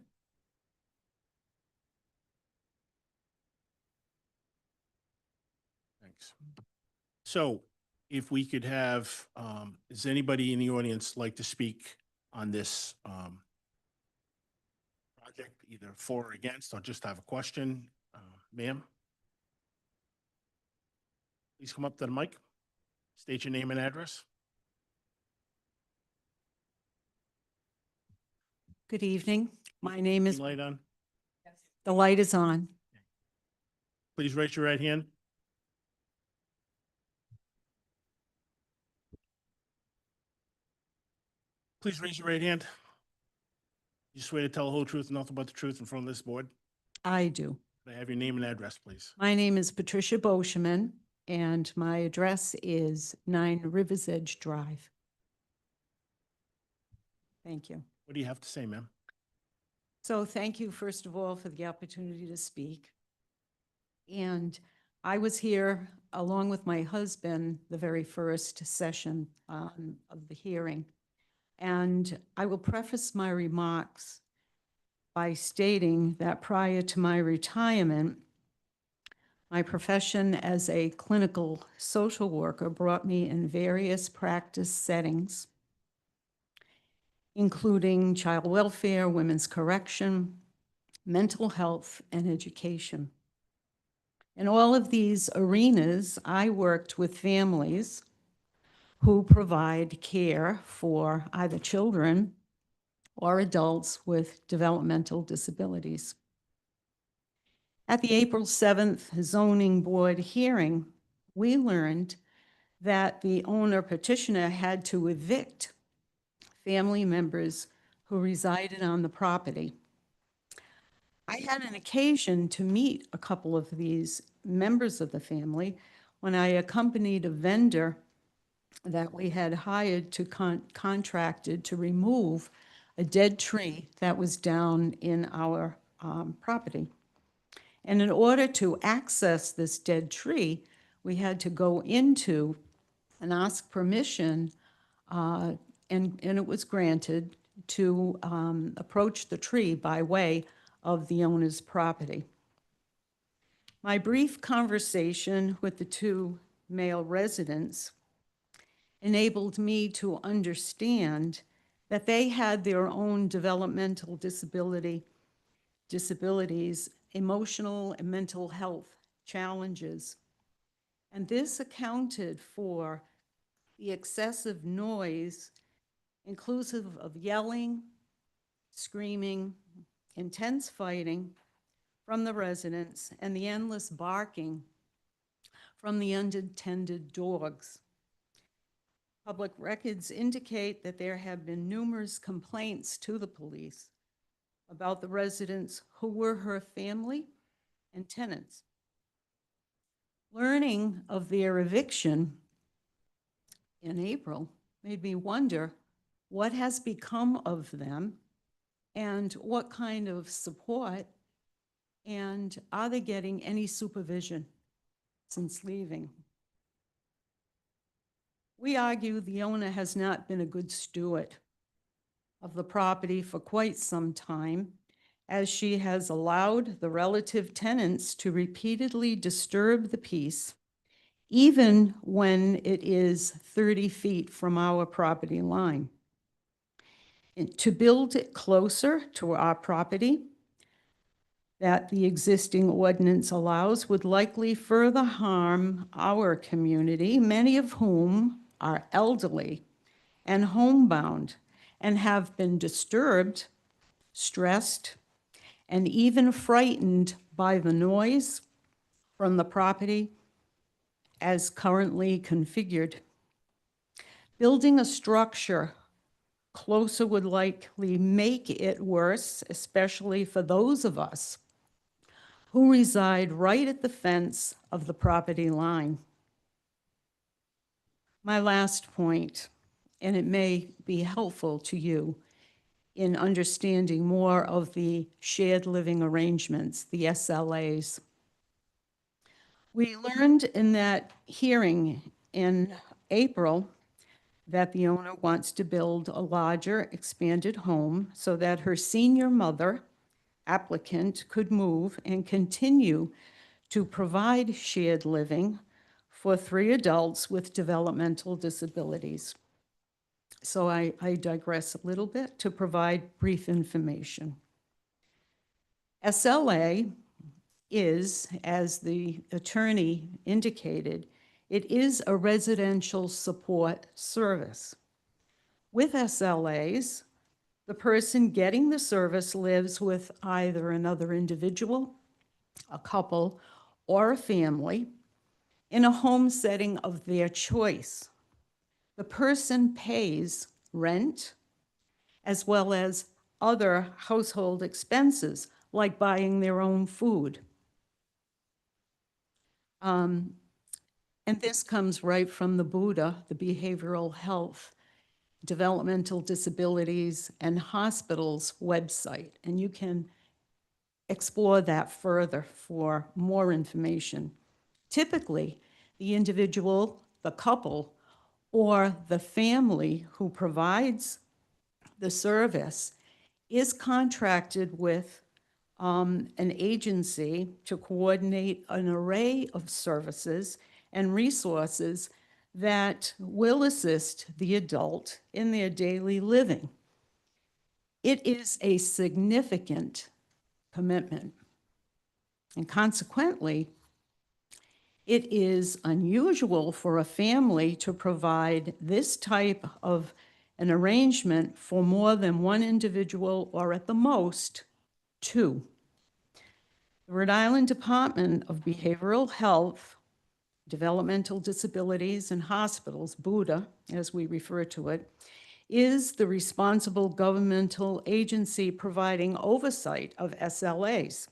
thanks. So if we could have, does anybody in the audience like to speak on this project, either for or against, or just have a question? Ma'am? Please come up to the mic. State your name and address. Good evening. My name is, Light on. the light is on. Please raise your right hand. Please raise your right hand. You swear to tell the whole truth and nothing but the truth in front of this board? I do. May I have your name and address, please? My name is Patricia Boschman, and my address is 9 Rivers Edge Drive. Thank you. What do you have to say, ma'am? So thank you, first of all, for the opportunity to speak. And I was here along with my husband the very first session of the hearing. And I will preface my remarks by stating that prior to my retirement, my profession as a clinical social worker brought me in various practice settings, including child welfare, women's correction, mental health, and education. In all of these arenas, I worked with families who provide care for either children or adults with developmental disabilities. At the April 7th zoning board hearing, we learned that the owner petitioner had to evict family members who resided on the property. I had an occasion to meet a couple of these members of the family when I accompanied a vendor that we had hired to contracted to remove a dead tree that was down in our property. And in order to access this dead tree, we had to go into and ask permission, and it was granted to approach the tree by way of the owner's property. My brief conversation with the two male residents enabled me to understand that they had their own developmental disabilities, emotional and mental health challenges. And this accounted for the excessive noise, inclusive of yelling, screaming, intense fighting from the residents, and the endless barking from the unattended dogs. Public records indicate that there have been numerous complaints to the police about the residents who were her family and tenants. Learning of their eviction in April made me wonder what has become of them and what kind of support, and are they getting any supervision since leaving? We argue the owner has not been a good steward of the property for quite some time, as she has allowed the relative tenants to repeatedly disturb the peace, even when it is 30 feet from our property line. And to build it closer to our property that the existing ordinance allows would likely further harm our community, many of whom are elderly and homebound and have been disturbed, stressed, and even frightened by the noise from the property as currently configured. Building a structure closer would likely make it worse, especially for those of us who reside right at the fence of the property line. My last point, and it may be helpful to you in understanding more of the shared living arrangements, the SLAs. We learned in that hearing in April that the owner wants to build a larger expanded home so that her senior mother applicant could move and continue to provide shared living for 3 adults with developmental disabilities. So I digress a little bit to provide brief information. SLA is, as the attorney indicated, it is a residential support service. With SLAs, the person getting the service lives with either another individual, a couple, or a family in a home setting of their choice. The person pays rent, as well as other household expenses like buying their own food. And this comes right from the Buddha, the Behavioral Health, Developmental Disabilities, and Hospitals website. And you can explore that further for more information. Typically, the individual, the couple, or the family who provides the service is contracted with an agency to coordinate an array of services and resources that will assist the adult in their daily living. It is a significant commitment. And consequently, it is unusual for a family to provide this type of an arrangement for more than one individual, or at the most, two. The Rhode Island Department of Behavioral Health, Developmental Disabilities and Hospitals, Buddha, as we refer to it, is the responsible governmental agency providing oversight of SLAs.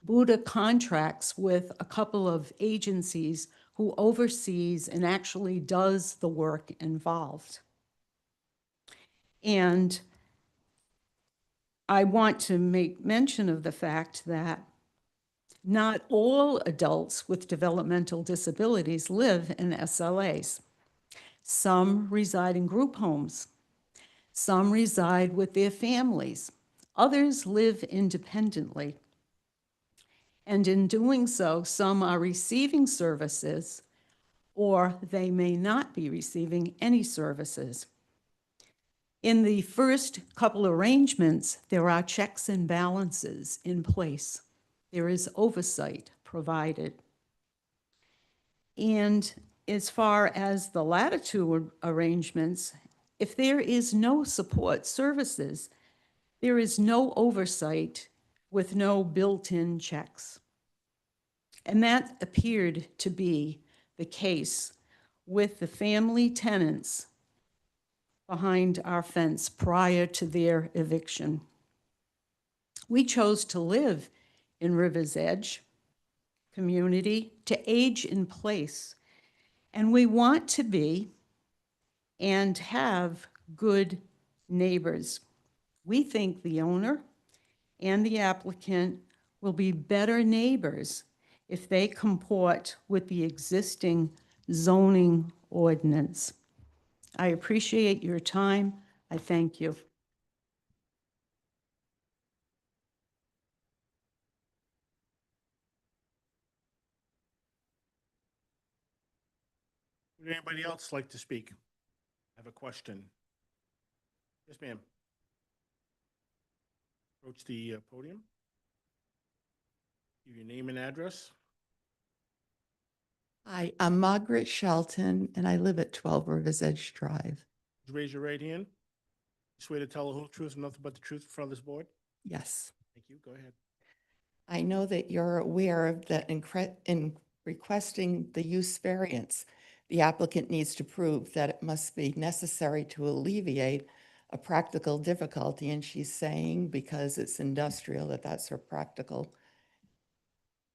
Buddha contracts with a couple of agencies who oversees and actually does the work involved. And I want to make mention of the fact that not all adults with developmental disabilities live in SLAs. Some reside in group homes. Some reside with their families. Others live independently. And in doing so, some are receiving services, or they may not be receiving any services. In the first couple arrangements, there are checks and balances in place. There is oversight provided. And as far as the latter two arrangements, if there is no support services, there is no oversight with no built-in checks. And that appeared to be the case with the family tenants behind our fence prior to their eviction. We chose to live in River's Edge community to age in place, and we want to be and have good neighbors. We think the owner and the applicant will be better neighbors if they comport with the existing zoning ordinance. I appreciate your time. I thank you. Would anybody else like to speak? I have a question. Yes, ma'am. Approach the podium. Give your name and address. Hi, I'm Margaret Shelton, and I live at 12 Rivers Edge Drive. Raise your right hand. Swear to tell the whole truth and nothing but the truth in front of this board? Yes. Thank you. Go ahead. I know that you're aware of that in requesting the use variance, the applicant needs to prove that it must be necessary to alleviate a practical difficulty, and she's saying because it's industrial that that's her practical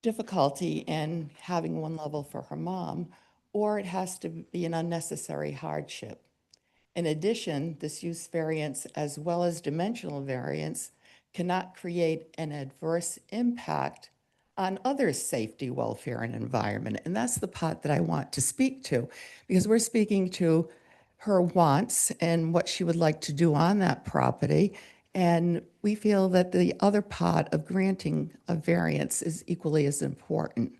difficulty in having one level for her mom, or it has to be an unnecessary hardship. In addition, this use variance as well as dimensional variance cannot create an adverse impact on others' safety, welfare, and environment. And that's the part that I want to speak to, because we're speaking to her wants and what she would like to do on that property. And we feel that the other part of granting a variance is equally as important.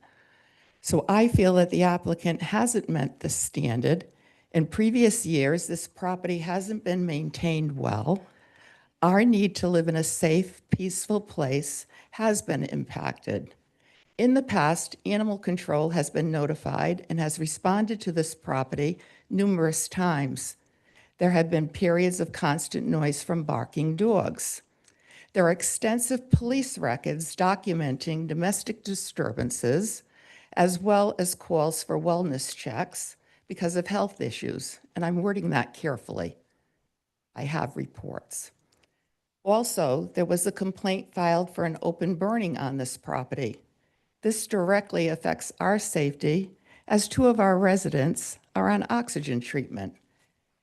So I feel that the applicant hasn't met the standard. In previous years, this property hasn't been maintained well. Our need to live in a safe, peaceful place has been impacted. In the past, animal control has been notified and has responded to this property numerous times. There have been periods of constant noise from barking dogs. There are extensive police records documenting domestic disturbances, as well as calls for wellness checks because of health issues, and I'm wording that carefully. I have reports. Also, there was a complaint filed for an open burning on this property. This directly affects our safety as 2 of our residents are on oxygen treatment.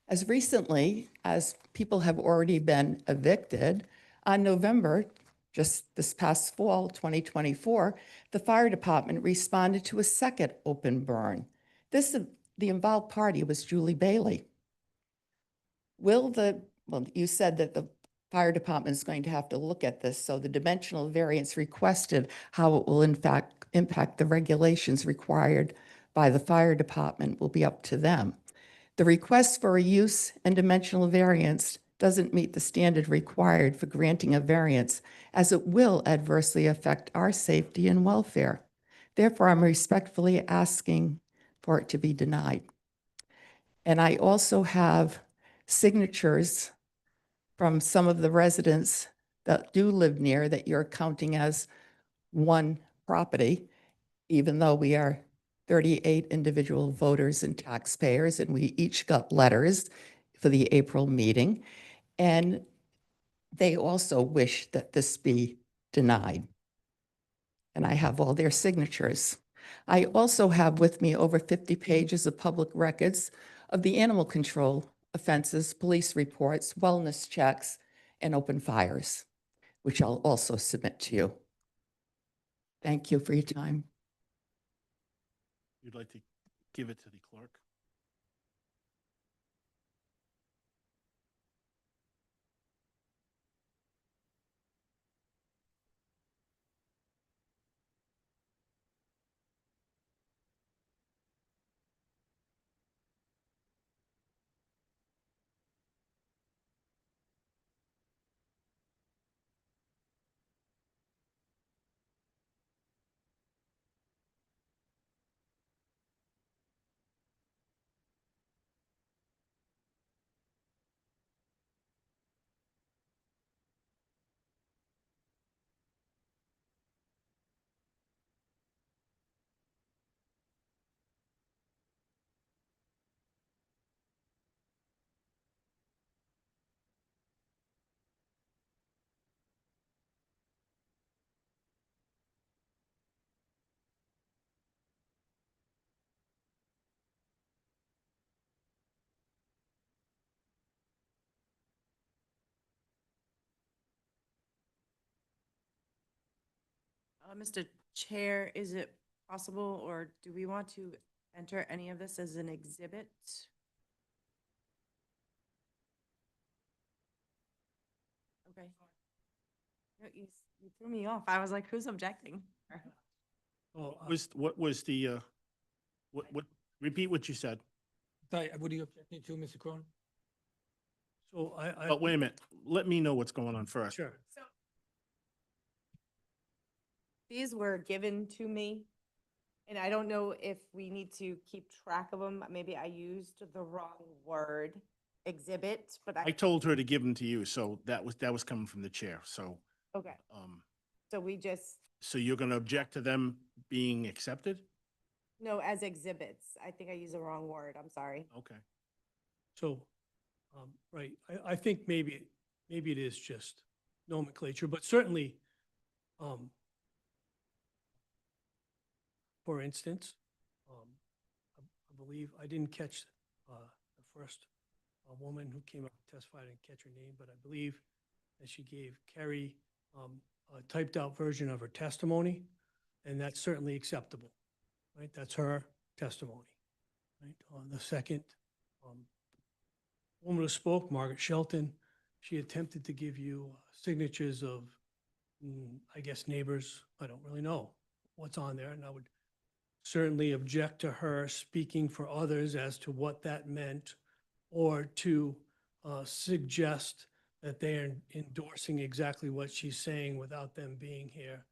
As recently as people have already been evicted, on November, just this past fall, 2024, the fire department responded to a second open burn. The involved party was Julie Bailey. Well, you said that the fire department is going to have to look at this, so the dimensional variance requested how it will in fact impact the regulations required by the fire department will be up to them. The request for a use and dimensional variance doesn't meet the standard required for granting a variance, as it will adversely affect our safety and welfare. Therefore, I'm respectfully asking for it to be denied. And I also have signatures from some of the residents that do live near that you're counting as one property, even though we are 38 individual voters and taxpayers, and we each got letters for the April meeting. And they also wish that this be denied. And I have all their signatures. I also have with me over 50 pages of public records of the animal control offenses, police reports, wellness checks, and open fires, which I'll also submit to you. Thank you for your time. You'd like to give it to the clerk? Mr. Chair, is it possible, or do we want to enter any of this as an exhibit? Okay. No, you threw me off. I was like, who's objecting? Oh, What was the, repeat what you said. Sorry, what are you objecting to, Mr. Cronin? So I. But wait a minute, let me know what's going on first. Sure. These were given to me, and I don't know if we need to keep track of them. Maybe I used the wrong word, exhibit, but I told her to give them to you, so that was coming from the chair, so, okay, so we just, so you're gonna object to them being accepted? no, as exhibits. I think I used the wrong word. I'm sorry. Okay. So, right, I think maybe it is just nomenclature, but certainly, for instance, I believe, I didn't catch the first woman who came up and testified, I didn't catch her name, but I believe that she gave Carrie a typed out version of her testimony, and that's certainly acceptable, right? That's her testimony, right? The second woman who spoke, Margaret Shelton, she attempted to give you signatures of, I guess, neighbors. I don't really know what's on there, and I would certainly object to her speaking for others as to what that meant, or to suggest that they are endorsing exactly what she's saying without them being here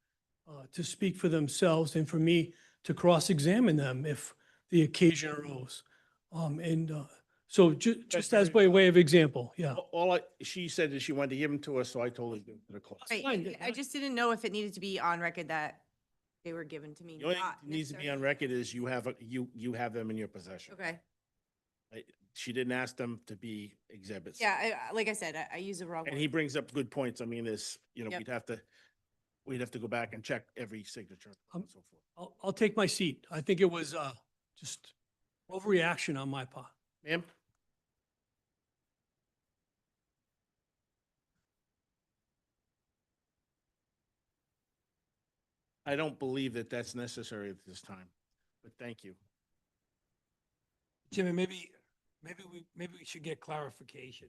to speak for themselves, and for me to cross-examine them if the occasion arose. So just as by way of example, yeah. She said that she wanted to give them to us, so I told her to give them to the clerk. Right, fine. I just didn't know if it needed to be on record that they were given to me. The only thing not that needs to be necessarily- on record is you have them in your possession. Okay. She didn't ask them to be exhibits. Yeah, like I said, I use the wrong And word. he brings up good points. I mean, there's, Yep. we'd have to go back and check every signature and so forth. I'll take my seat. I think it was just overreaction on my part. Ma'am? I don't believe that that's necessary at this time, but thank you. Jimmy, maybe we should get clarification.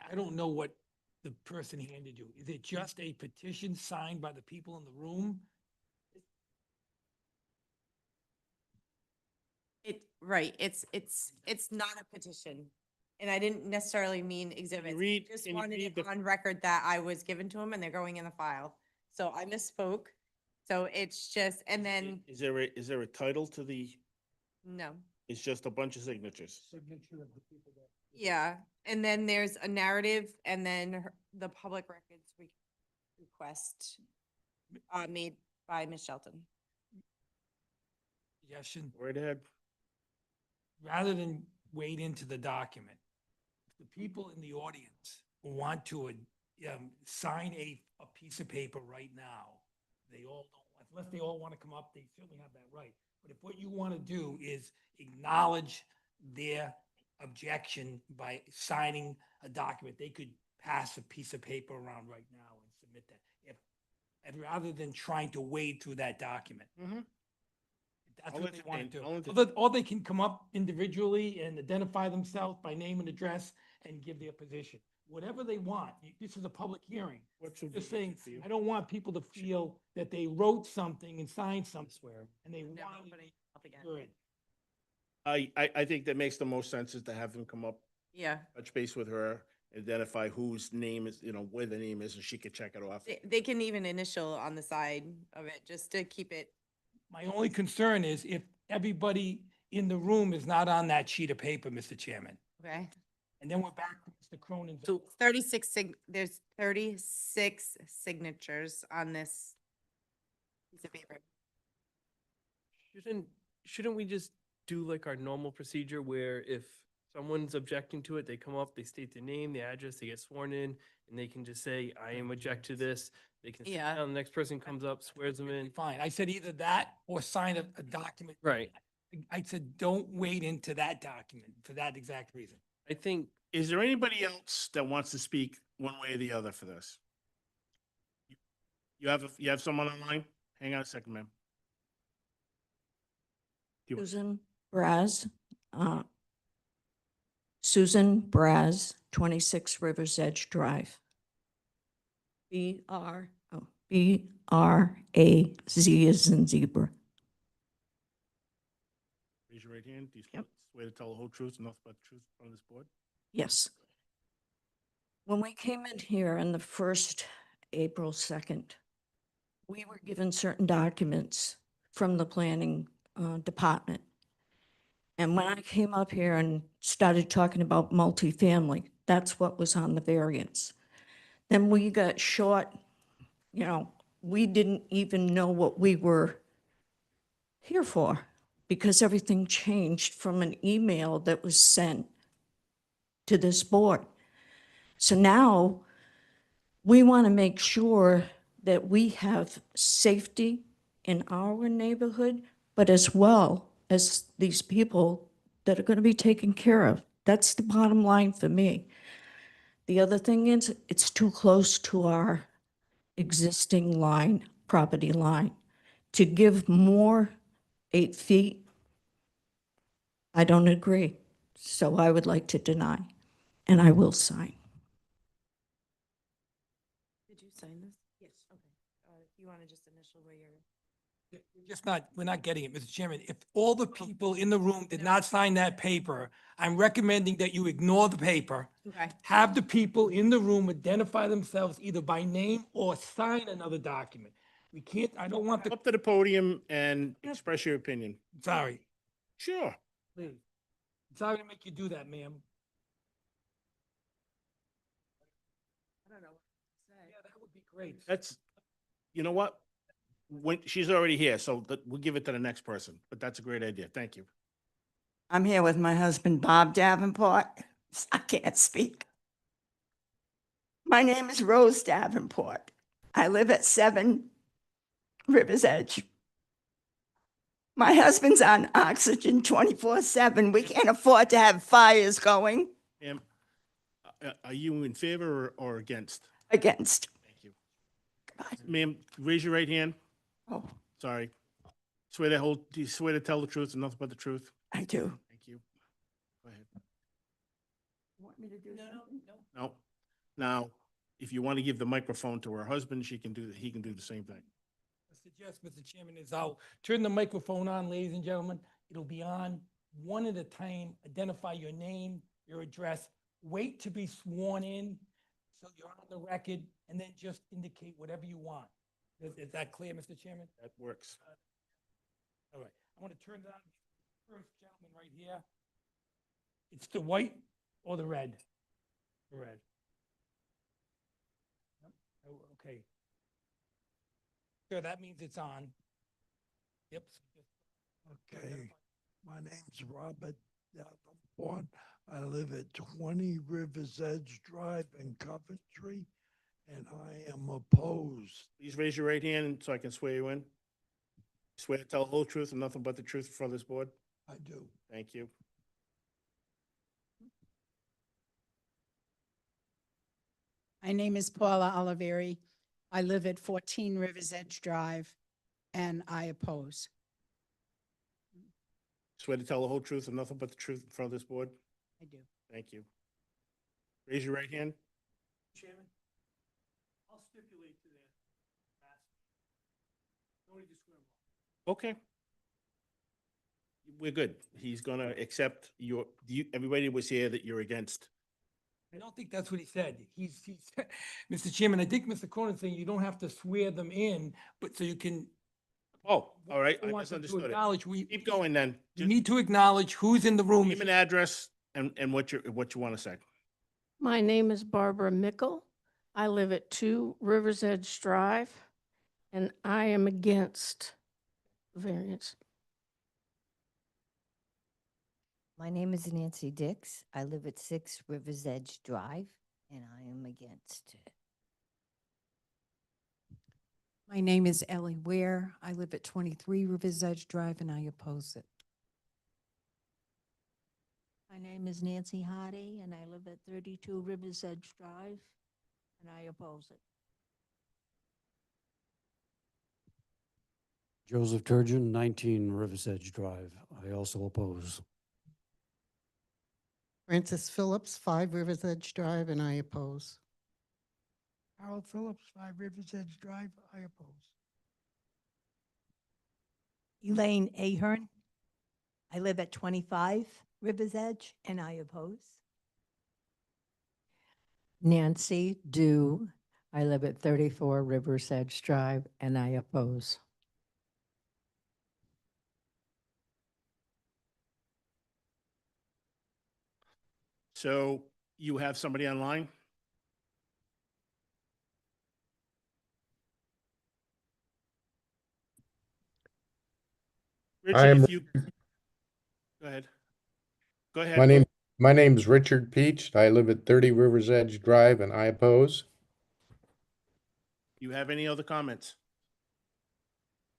I don't know what the person handed you. Is it just a petition signed by the people in the room? Right, it's not a petition. And I didn't necessarily mean exhibits. Just can you wanted read it the- on record that I was given to them and they're going in the file. So I misspoke. So it's just, and then, Is there a title to the, no. it's just a bunch of signatures? Signature of the people that. Yeah, and then there's a narrative and then the public records request made by Ms. Shelton. Suggestion, Right ahead. rather than wade into the document, the people in the audience who want to sign a piece of paper right now, they all don't, unless they all want to come up, they certainly have that right. But if what you want to do is acknowledge their objection by signing a document, they could pass a piece of paper around right now and submit that. And rather than trying to wade through that document. Mhm. That's I'll what they want to entertain- I'll do. Or they can come up individually and identify themselves by name and address and give their position. Whatever they want. This is a public hearing. What's the Just saying, for you? I don't want people to feel that they wrote something and signed something and they Never want opening up again. it. I think that makes the most sense is to have them come up, Yeah, touch base with her, identify whose name is, where the name is, and she could check it off. they can even initial on the side of it, just to keep it. My only concern is if everybody in the room is not on that sheet of paper, Mr. Chairman. Okay. And then we're back to Mr. Cronin's. So there's 36 signatures on this piece of paper. Shouldn't we just do like our normal procedure where if someone's objecting to it, they come up, they state their name, the address, they get sworn in, and they can just say, I am object to this. They can sit Yeah. down, the next person comes up, swears them in. Fine. I said either that or sign a document. Right. I said, don't wade into that document for that exact reason. I think, Is there anybody else that wants to speak one way or the other for this? You have someone online? Hang on a second, ma'am. Susan Braz, Susan Braz, 26 Rivers Edge Drive. B-R-A-Z as in zebra. Raise your right hand. Do you Yep. swear to tell the whole truth and nothing but the truth in front of this board? Yes. When we came in here on the first April 2nd, we were given certain documents from the planning department. And when I came up here and started talking about multifamily, that's what was on the variance. Then we got short, we didn't even know what we were here for because everything changed from an email that was sent to this board. So now we want to make sure that we have safety in our neighborhood, but as well as these people that are going to be taken care of. That's the bottom line for me. The other thing is, it's too close to our existing property line. To give more 8 feet, I don't agree. So I would like to deny, and I will sign. Did you sign this? Yes. Okay. You want to just initial where you're. We're not getting it, Mr. Chairman. If all the people in the room did not sign that paper, I'm recommending that you ignore the paper. Okay. Have the people in the room identify themselves either by name or sign another document. We can't, I don't want Come the, up to the podium and express your opinion. sorry, Sure. please. Sorry to make you do that, ma'am. I don't know what to say. Yeah, that would be great. That's, you know what? When, she's already here, so we'll give it to the next person, but that's a great idea. Thank you. I'm here with my husband, Bob Davenport. I can't speak. My name is Rose Davenport. I live at 7 Rivers Edge. My husband's on oxygen 24/7. We can't afford to have fires going Ma'am, are you in favor or against? against. Thank you. Ma'am, raise your right hand. Oh, Sorry. Do you swear to tell the truth and nothing but the truth? I do. Thank you. Go ahead. Want me to do something? No. Now, if you want to give the microphone to her husband, he can do the same thing. I suggest, Mr. Chairman, is I'll turn the microphone on, ladies and gentlemen. It'll be on one at a time. Identify your name, your address, wait to be sworn in, so you're on the record, and then just indicate whatever you want. Is that clear, Mr. Chairman? That works. All right, I want to turn it on. First gentleman right here. It's the white or the red? The red. Yep. Oh, okay. Sure, that means it's on. Yep. Okay, my name's Robert Davenport. I live at 20 Rivers Edge Drive in Coventry, and I am opposed. Please raise your right hand so I can swear you in. Swear to tell the whole truth and nothing but the truth before this board? I do. Thank you. My name is Paula Oliveri. I live at 14 Rivers Edge Drive, and I oppose. Swear to tell the whole truth and nothing but the truth in front of this board? I do. Thank you. Raise your right hand. Chairman, I'll stipulate to that. Don't need to swear him off. Okay. We're good. He's gonna accept everybody was here that you're against. I don't think that's what he said. He's, Mr. Chairman, I think Mr. Cronin's saying you don't have to swear them in, but so you can. Oh, all right. I I want them to misunderstood it. acknowledge Keep going then. You Just need to acknowledge who's in the room. name and address and what you want to say. My name is Barbara Mickle. I live at 2 Rivers Edge Drive, and I am against variance. My name is Nancy Dix. I live at 6 Rivers Edge Drive, and I am against it. My name is Ellie Ware. I live at 23 Rivers Edge Drive, and I oppose it. My name is Nancy Hardy, and I live at 32 Rivers Edge Drive, and I oppose it. Joseph Turgeon, 19 Rivers Edge Drive. I also oppose. Francis Phillips, 5 Rivers Edge Drive, and I oppose. Harold Phillips, 5 Rivers Edge Drive, I oppose. Elaine Ahern. I live at 25 Rivers Edge, and I oppose. Nancy Dew. I live at 34 Rivers Edge Drive, and I oppose. So you have somebody online? I am- Richard, if you, go ahead. Go ahead. My name's Richard Peach. I live at 30 Rivers Edge Drive and I oppose. You have any other comments?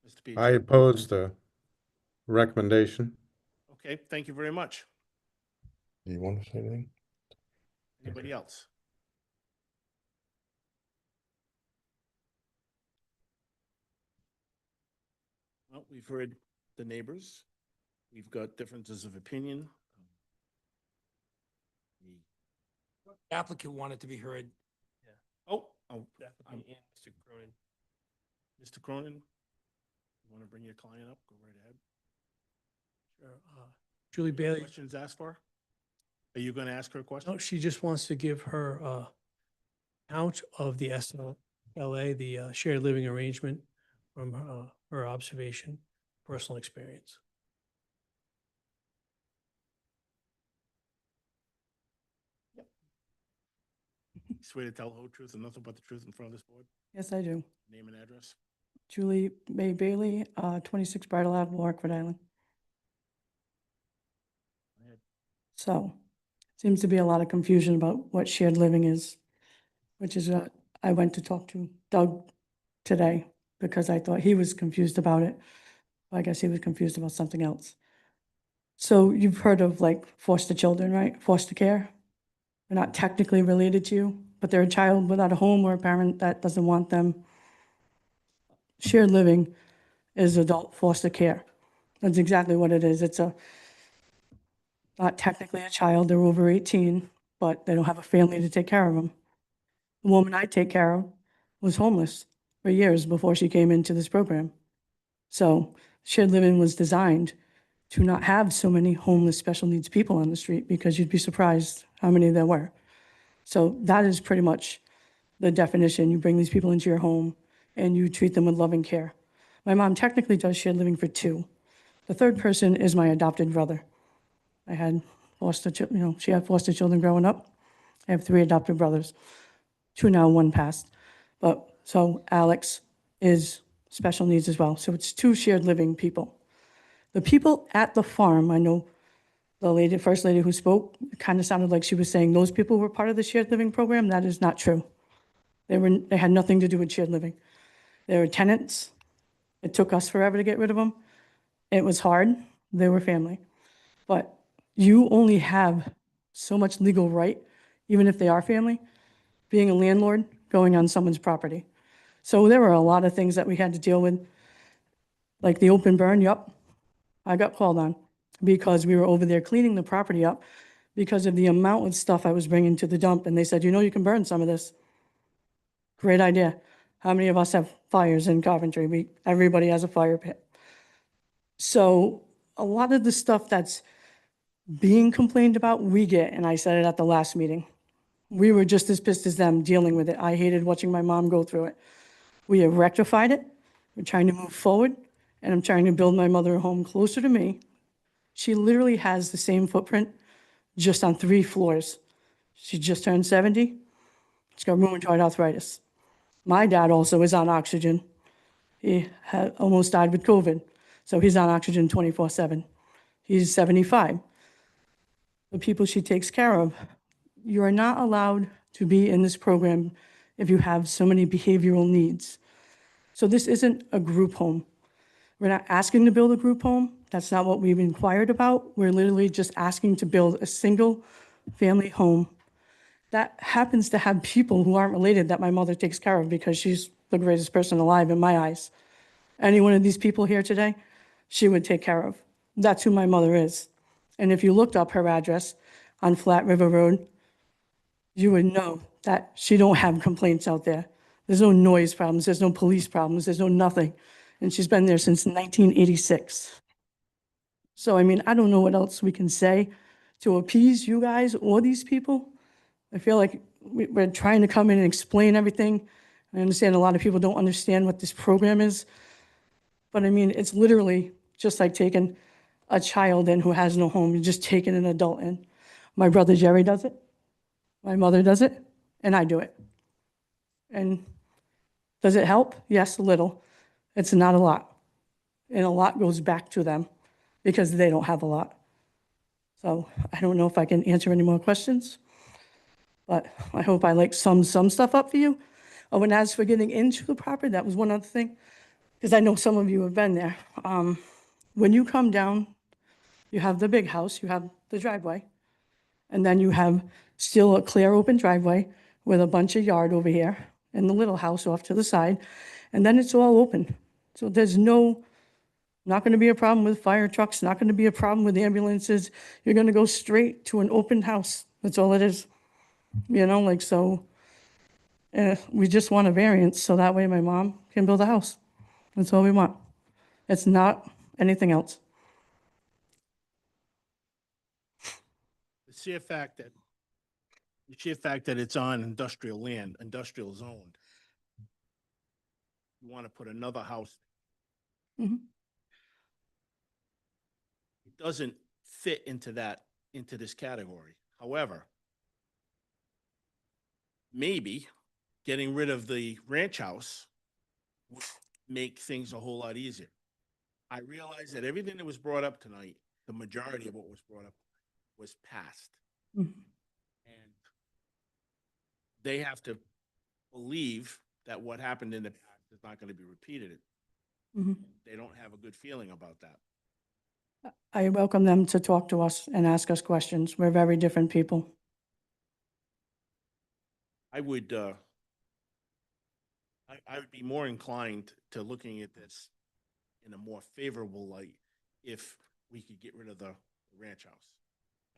Mr. Peach? I oppose the recommendation. Okay, thank you very much. You want to say anything? Anybody else? Well, we've heard the neighbors. We've got differences of opinion. The applicant wanted to be heard. Oh, The applicant and Mr. Cronin. Mr. Cronin, you want to bring your client up? Go right ahead. Sure. Julie Bailey. Questions asked for? Are you going to ask her a question? No, she just wants to give her count of the SLA, the shared living arrangement from her observation, personal experience. Swear to tell the whole truth and nothing but the truth in front of this board? Yes, I do. Name and address? Julie May Bailey, 26 Bridle Ave, Warwick, Rhode Island. So seems to be a lot of confusion about what shared living is, which is what I went to talk to Doug today because I thought he was confused about it. I guess he was confused about something else. So you've heard of like foster children, right? Foster care. They're not technically related to you, but they're a child without a home or a parent that doesn't want them. Shared living is adult foster care. That's exactly what it is. It's not technically a child, they're over 18, but they don't have a family to take care of them. The woman I take care of was homeless for years before she came into this program. So shared living was designed to not have so many homeless special needs people on the street because you'd be surprised how many there were. So that is pretty much the definition. You bring these people into your home and you treat them with loving care. My mom technically does shared living for 2. The third person is my adopted brother. I had she had foster children growing up. I have 3 adopted brothers, 2 now, 1 passed. But so Alex is special needs as well. So it's 2 shared living people. The people at the farm, I know the first lady who spoke, kind of sounded like she was saying those people were part of the shared living program. That is not true. They had nothing to do with shared living. They were tenants. It took us forever to get rid of them. It was hard. They were family. But you only have so much legal right, even if they are family, being a landlord, going on someone's property. So there were a lot of things that we had to deal with, like the open burn. Yup, I got called on because we were over there cleaning the property up because of the amount of stuff I was bringing to the dump. And they said, you can burn some of this. Great idea. How many of us have fires in Coventry? Everybody has a fire pit. So a lot of the stuff that's being complained about, we get, and I said it at the last meeting. We were just as pissed as them dealing with it. I hated watching my mom go through it. We have rectified it. We're trying to move forward, and I'm trying to build my mother a home closer to me. She literally has the same footprint, just on 3 floors. She just turned 70. She's got rheumatoid arthritis. My dad also is on oxygen. He had almost died with COVID, so he's on oxygen 24/7. He's 75. The people she takes care of, you are not allowed to be in this program if you have so many behavioral needs. So this isn't a group home. We're not asking to build a group home. That's not what we've inquired about. We're literally just asking to build a single family home that happens to have people who aren't related that my mother takes care of because she's the greatest person alive in my eyes. Any one of these people here today, she would take care of. That's who my mother is. And if you looked up her address on Flat River Road, you would know that she don't have complaints out there. There's no noise problems, there's no police problems, there's no nothing. And she's been there since 1986. So, I mean, I don't know what else we can say to appease you guys or these people. I feel like we're trying to come in and explain everything. I understand a lot of people don't understand what this program is. But I mean, it's literally just like taking a child in who has no home. You're just taking an adult in. My brother Jerry does it. My mother does it. And I do it. And does it help? Yes, a little. It's not a lot. And a lot goes back to them because they don't have a lot. So I don't know if I can answer any more questions, but I hope I like sum some stuff up for you. Oh, and as for getting into the property, that was one other thing, because I know some of you have been there. When you come down, you have the big house, you have the driveway, and then you have still a clear open driveway with a bunch of yard over here and the little house off to the side, and then it's all open. So there's not going to be a problem with fire trucks, not going to be a problem with ambulances. You're going to go straight to an open house. That's all it is. So we just want a variance so that way my mom can build a house. That's all we want. It's not anything else. The sheer fact that it's on industrial land, industrial zoned. You want to put another house. Mhm. It doesn't fit into this category. However, maybe getting rid of the ranch house would make things a whole lot easier. I realize that everything that was brought up tonight, the majority of what was brought up, was passed. Mhm. And they have to believe that what happened in the past is not going to be repeated. Mhm. They don't have a good feeling about that. I welcome them to talk to us and ask us questions. We're very different people. I would, I would be more inclined to looking at this in a more favorable light if we could get rid of the ranch house.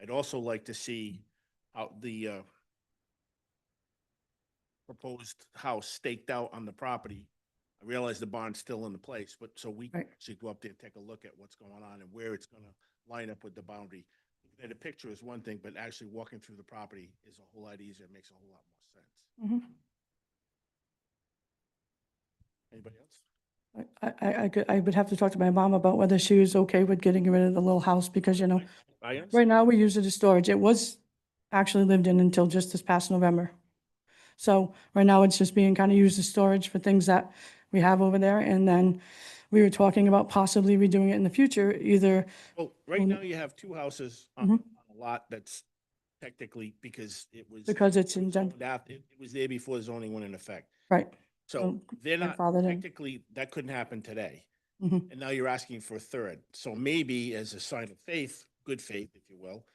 I'd also like to see how the proposed house staked out on the property. I realize the barn's still in the place, but so we Right. should go up there and take a look at what's going on and where it's gonna line up with the boundary. The picture is one thing, but actually walking through the property is a whole lot easier, makes a whole lot more sense. Mhm. Anybody else? I would have to talk to my mom about whether she was okay with getting rid of the little house because, you know, I understand. right now we use it as storage. It was actually lived in until just this past November. So right now it's just being kind of used as storage for things that we have over there. And then we were talking about possibly redoing it in the future, either, Well, right Um, now you have two houses on Mhm. on a lot that's technically because it was. because it's in, zoned out, it was there before zoning went in effect. right. So they're not, grandfathered in. technically, that couldn't happen today. Mhm. And now you're asking for a third. So maybe as a sign of faith, good faith, if you will,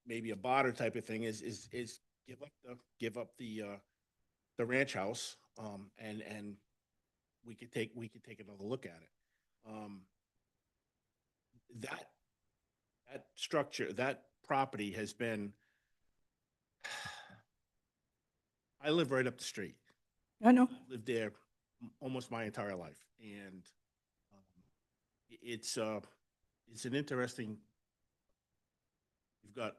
maybe a barter type of thing is give up the ranch house, and we could take another look at it. That structure, that property has been, I live right up the street. I know. Lived there almost my entire life, and it's an interesting. You've got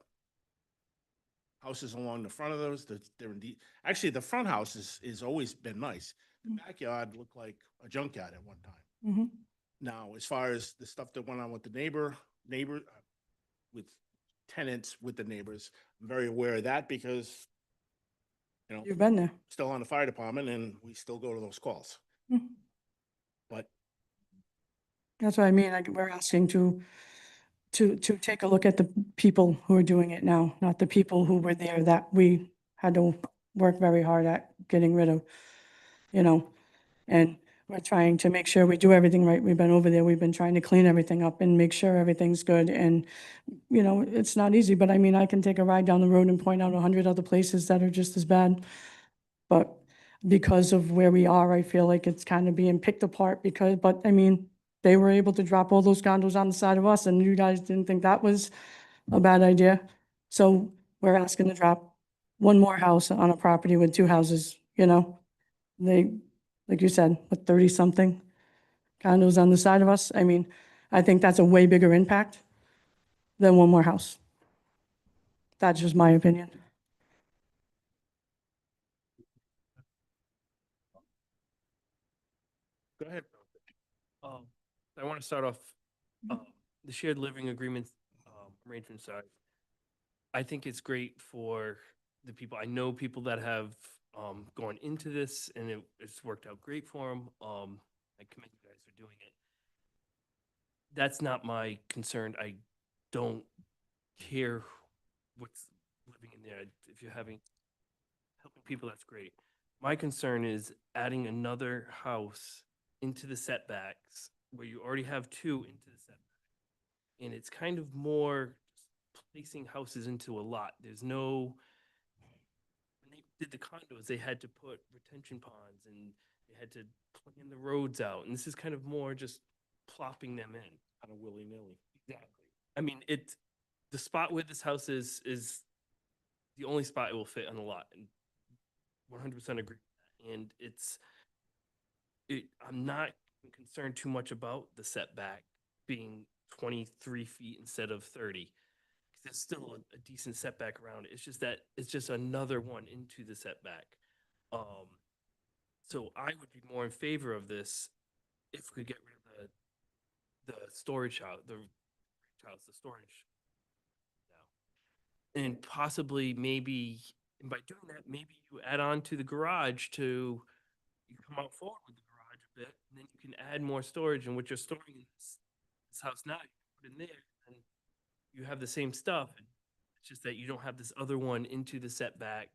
houses along the front of those. They're indeed actually the front house is always been nice. The backyard looked like a junkyard at one time. Mhm. Now, as far as the stuff that went on with the neighbor with tenants with the neighbors, I'm very aware of that because You've been there. still on the fire department and we still go to those calls. Mhm. But That's what I mean. Like, we're asking to take a look at the people who are doing it now, not the people who were there that we had to work very hard at getting rid of, you know? And we're trying to make sure we do everything right. We've been over there, we've been trying to clean everything up and make sure everything's good. And, you know, it's not easy, but I mean, I can take a ride down the road and point out 100 other places that are just as bad. But because of where we are, I feel like it's kind of being picked apart but I mean, they were able to drop all those condos on the side of us and you guys didn't think that was a bad idea. So we're asking to drop one more house on a property with two houses, you know? They, like you said, with 30-something condos on the side of us. I mean, I think that's a way bigger impact than one more house. That's just my opinion. go ahead. I want to start off, the shared living agreement, arrangement side. I think it's great for the people, I know people that have, gone into this and it's worked out great for them. I commend you guys for doing it. That's not my concern. I don't care what's living in there. If you're helping people, that's great. My concern is adding another house into the setbacks where you already have two into the setback. And it's kind of more placing houses into a lot. There's no, when they did the condos, they had to put retention ponds and they had to plan the roads out. And this is kind of more just plopping them in. Kind of willy-nilly. Exactly. I mean, the spot where this house is the only spot it will fit on a lot, and 100% agree with that. And I'm not concerned too much about the setback being 23 feet instead of 30. There's still a decent setback around it. It's just that it's just another one into the setback. So I would be more in favor of this if we could get rid of the storage house, the storage now. And possibly maybe, and by doing that, maybe you add on to the garage you come out forward with the garage a bit, and then you can add more storage. And what you're storing in this house now, you can put in there, and you have the same stuff. And It's just that you don't have this other one into the setback.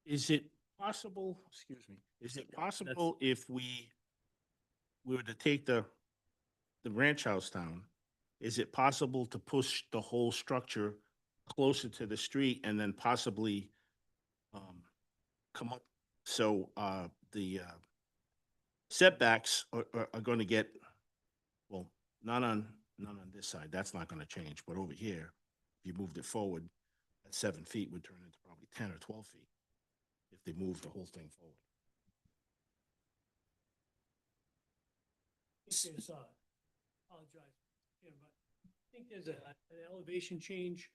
Is it possible, excuse me, is it possible if we were to take the ranch house down, is it possible to push the whole structure closer to the street and then possibly come up, so the setbacks are going to get, well, not on this side, that's not going to change, but over here, if you moved it forward, that 7 feet would turn into probably 10 or 12 feet if they move the whole thing forward. There's, apologize, yeah, but I think there's an elevation change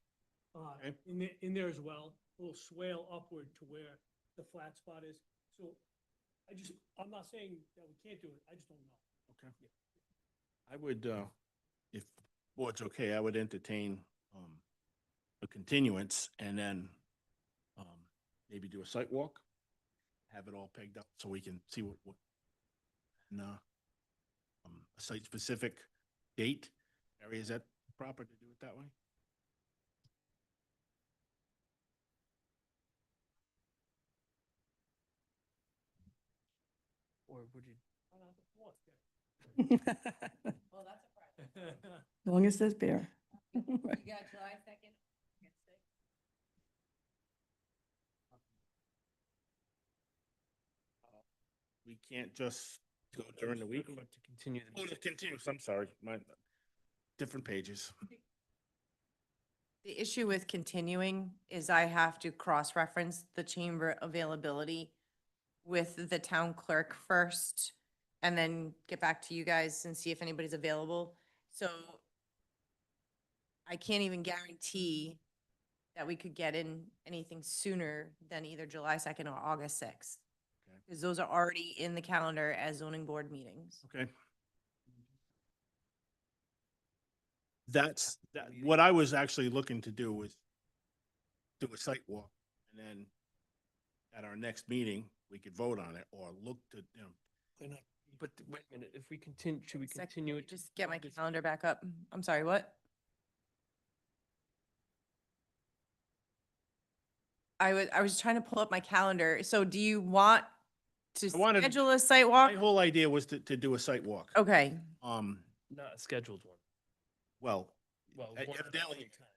Okay. in there as well, a little swale upward to where the flat spot is. So I'm not saying that we can't do it, I just don't know. Okay. I would, if board's okay, I would entertain a continuance and then maybe do a site walk, have it all pegged up so we can see what and, a site-specific date, area, is that proper to do it that way? Or would you? Well, that's a Friday. As long as there's beer. You got July 2nd? We can't just go during the week. To continue the Oh, to continue, I'm sorry, my, different pages. The issue with continuing is I have to cross-reference the chamber availability with the town clerk first, and then get back to you guys and see if anybody's available. So I can't even guarantee that we could get in anything sooner than either July 2nd or August 6th. Okay. Because those are already in the calendar as zoning board meetings. Okay. What I was actually looking to do was do a site walk, and then at our next meeting, we could vote on it or look to, But wait a minute, if we continue, should we continue it? Just get my calendar back up. I'm sorry, what? I was trying to pull up my calendar. So do you want to I wanted- schedule a site walk? my whole idea was to do a site walk. Okay, Not a scheduled one. Well, Well, I- one evidently- at a time.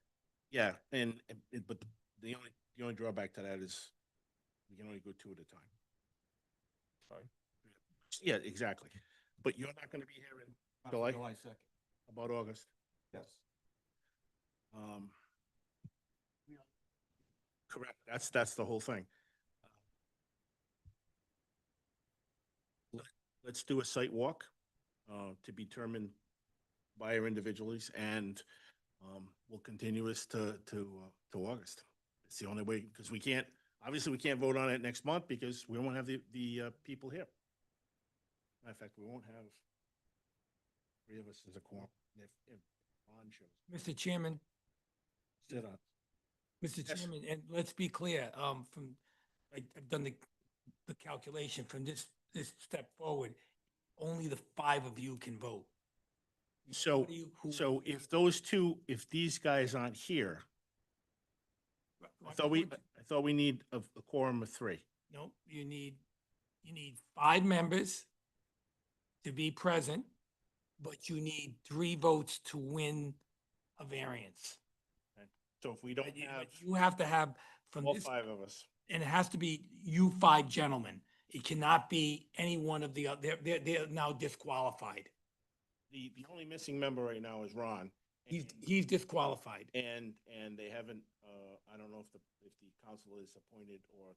yeah, but the only drawback to that is we can only go 2 at a time. Fine. Yeah, exactly. But you're not gonna be here in July? July 2nd. About August? Yes. Correct, that's the whole thing. Let's do a site walk, to be determined by our individuals, and, we'll continue this to August. It's the only way, because we can't, obviously, we can't vote on it next month because we won't have the people here. Matter of fact, we won't have 3 of us as a quorum if Ron shows. Mr. Chairman, Sit on. Mr. Yes. Chairman, and let's be clear, I've done the calculation from this step forward, only the 5 of you can vote. So, What do you- who- so if these guys aren't here, I thought we need a quorum of 3. No, you need 5 members to be present, but you need 3 votes to win a variance. So if we don't But have you have to have from all this, 5 of us, and it has to be you 5 gentlemen. It cannot be any one of the, they're now disqualified. the only missing member right now is Ron. He's disqualified. And they haven't, I don't know if the council is appointed or,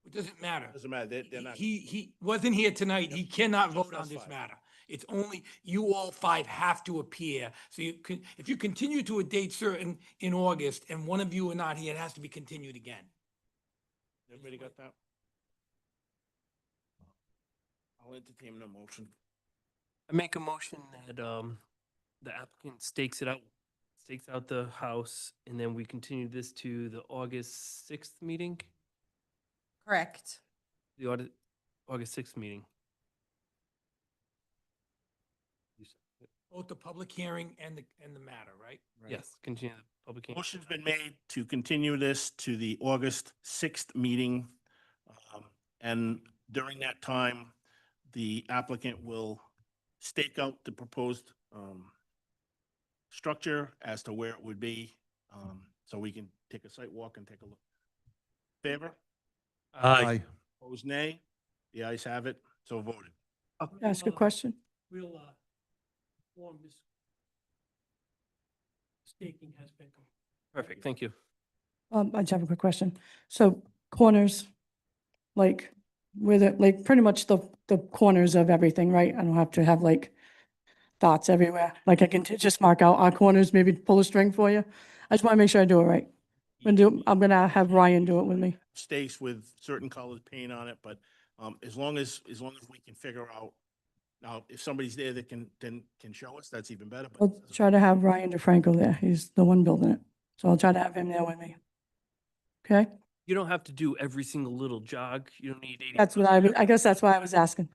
It doesn't matter. doesn't matter, they're not. He wasn't here tonight. He cannot Just vote us on this 5. matter. It's only, you all 5 have to appear. So you can, if you continue to a date certain in August and one of you are not here, it has to be continued again. Everybody got that? I'll entertain a motion. I make a motion that, the applicant stakes out the house, and then we continue this to the August 6th meeting? correct. The August 6th meeting. Both the public hearing and the matter, right? Yes, continue the public hearing. Motion's been made to continue this to the August 6th meeting. And during that time, the applicant will stake out the proposed structure as to where it would be, so we can take a site walk and take a look. Favor? Aye. Opposed, nay? The ayes have it, so voted. Ask a question? We'll, form this. Staking has been. Perfect, thank you. I just have a quick question. So corners, like, with it, like, pretty much the corners of everything, right? I don't have to have like dots everywhere. Like, I can just mark out our corners, maybe pull a string for you. I just want to make sure I do it right. I'm gonna have Ryan do it with me. Stakes with certain colored paint on it, but as long as we can figure out, now, if somebody's there that can show us, that's even better, but I'll try to have Ryan DeFranco there. He's the one building it. So I'll try to have him there with me. Okay? You don't have to do every single little jog. You don't need 80. That's what I guess that's why I was asking.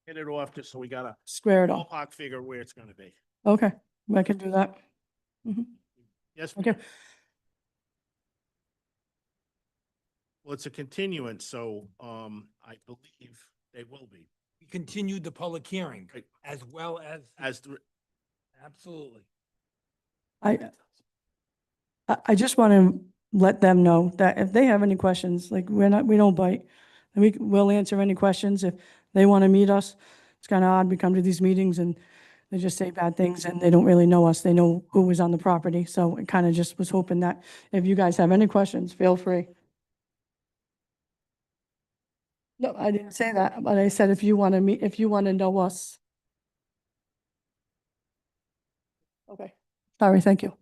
hit it off just so we got a Square it off. ballpark figure where it's gonna be. Okay, I can do that. Mhm. Yes, Okay. ma'am. Well, it's a continuance, so, I believe they will be, We continued the public hearing Right. as well as, as the, absolutely. I just want to let them know that if they have any questions, like, we don't bite. And we'll answer any questions if they want to meet us. It's kind of odd, we come to these meetings and they just say bad things and they don't really know us. They know who was on the property. So it kind of just was hoping that if you guys have any questions, feel free. No, I didn't say that, but I said if you want to meet, if you want to know us. Okay, sorry, thank you.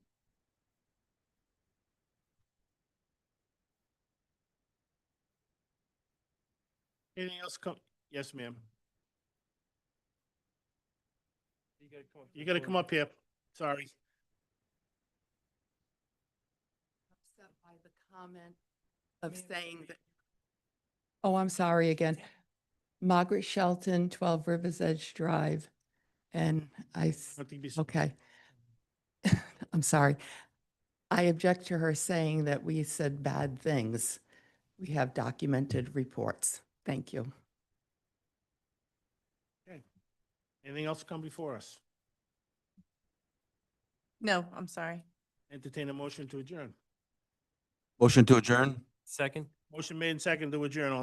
anything else come? Yes, ma'am. You gotta come up here. Sorry. Upset by the comment of saying that. Oh, I'm sorry again. Margaret Shelton, 12 Rivers Edge Drive. And okay. I'm sorry. I object to her saying that we said bad things. We have documented reports. Thank you. Anything else come before us? No, I'm sorry. Entertain a motion to adjourn. Motion to adjourn? Second? Motion made and seconded to adjourn. All in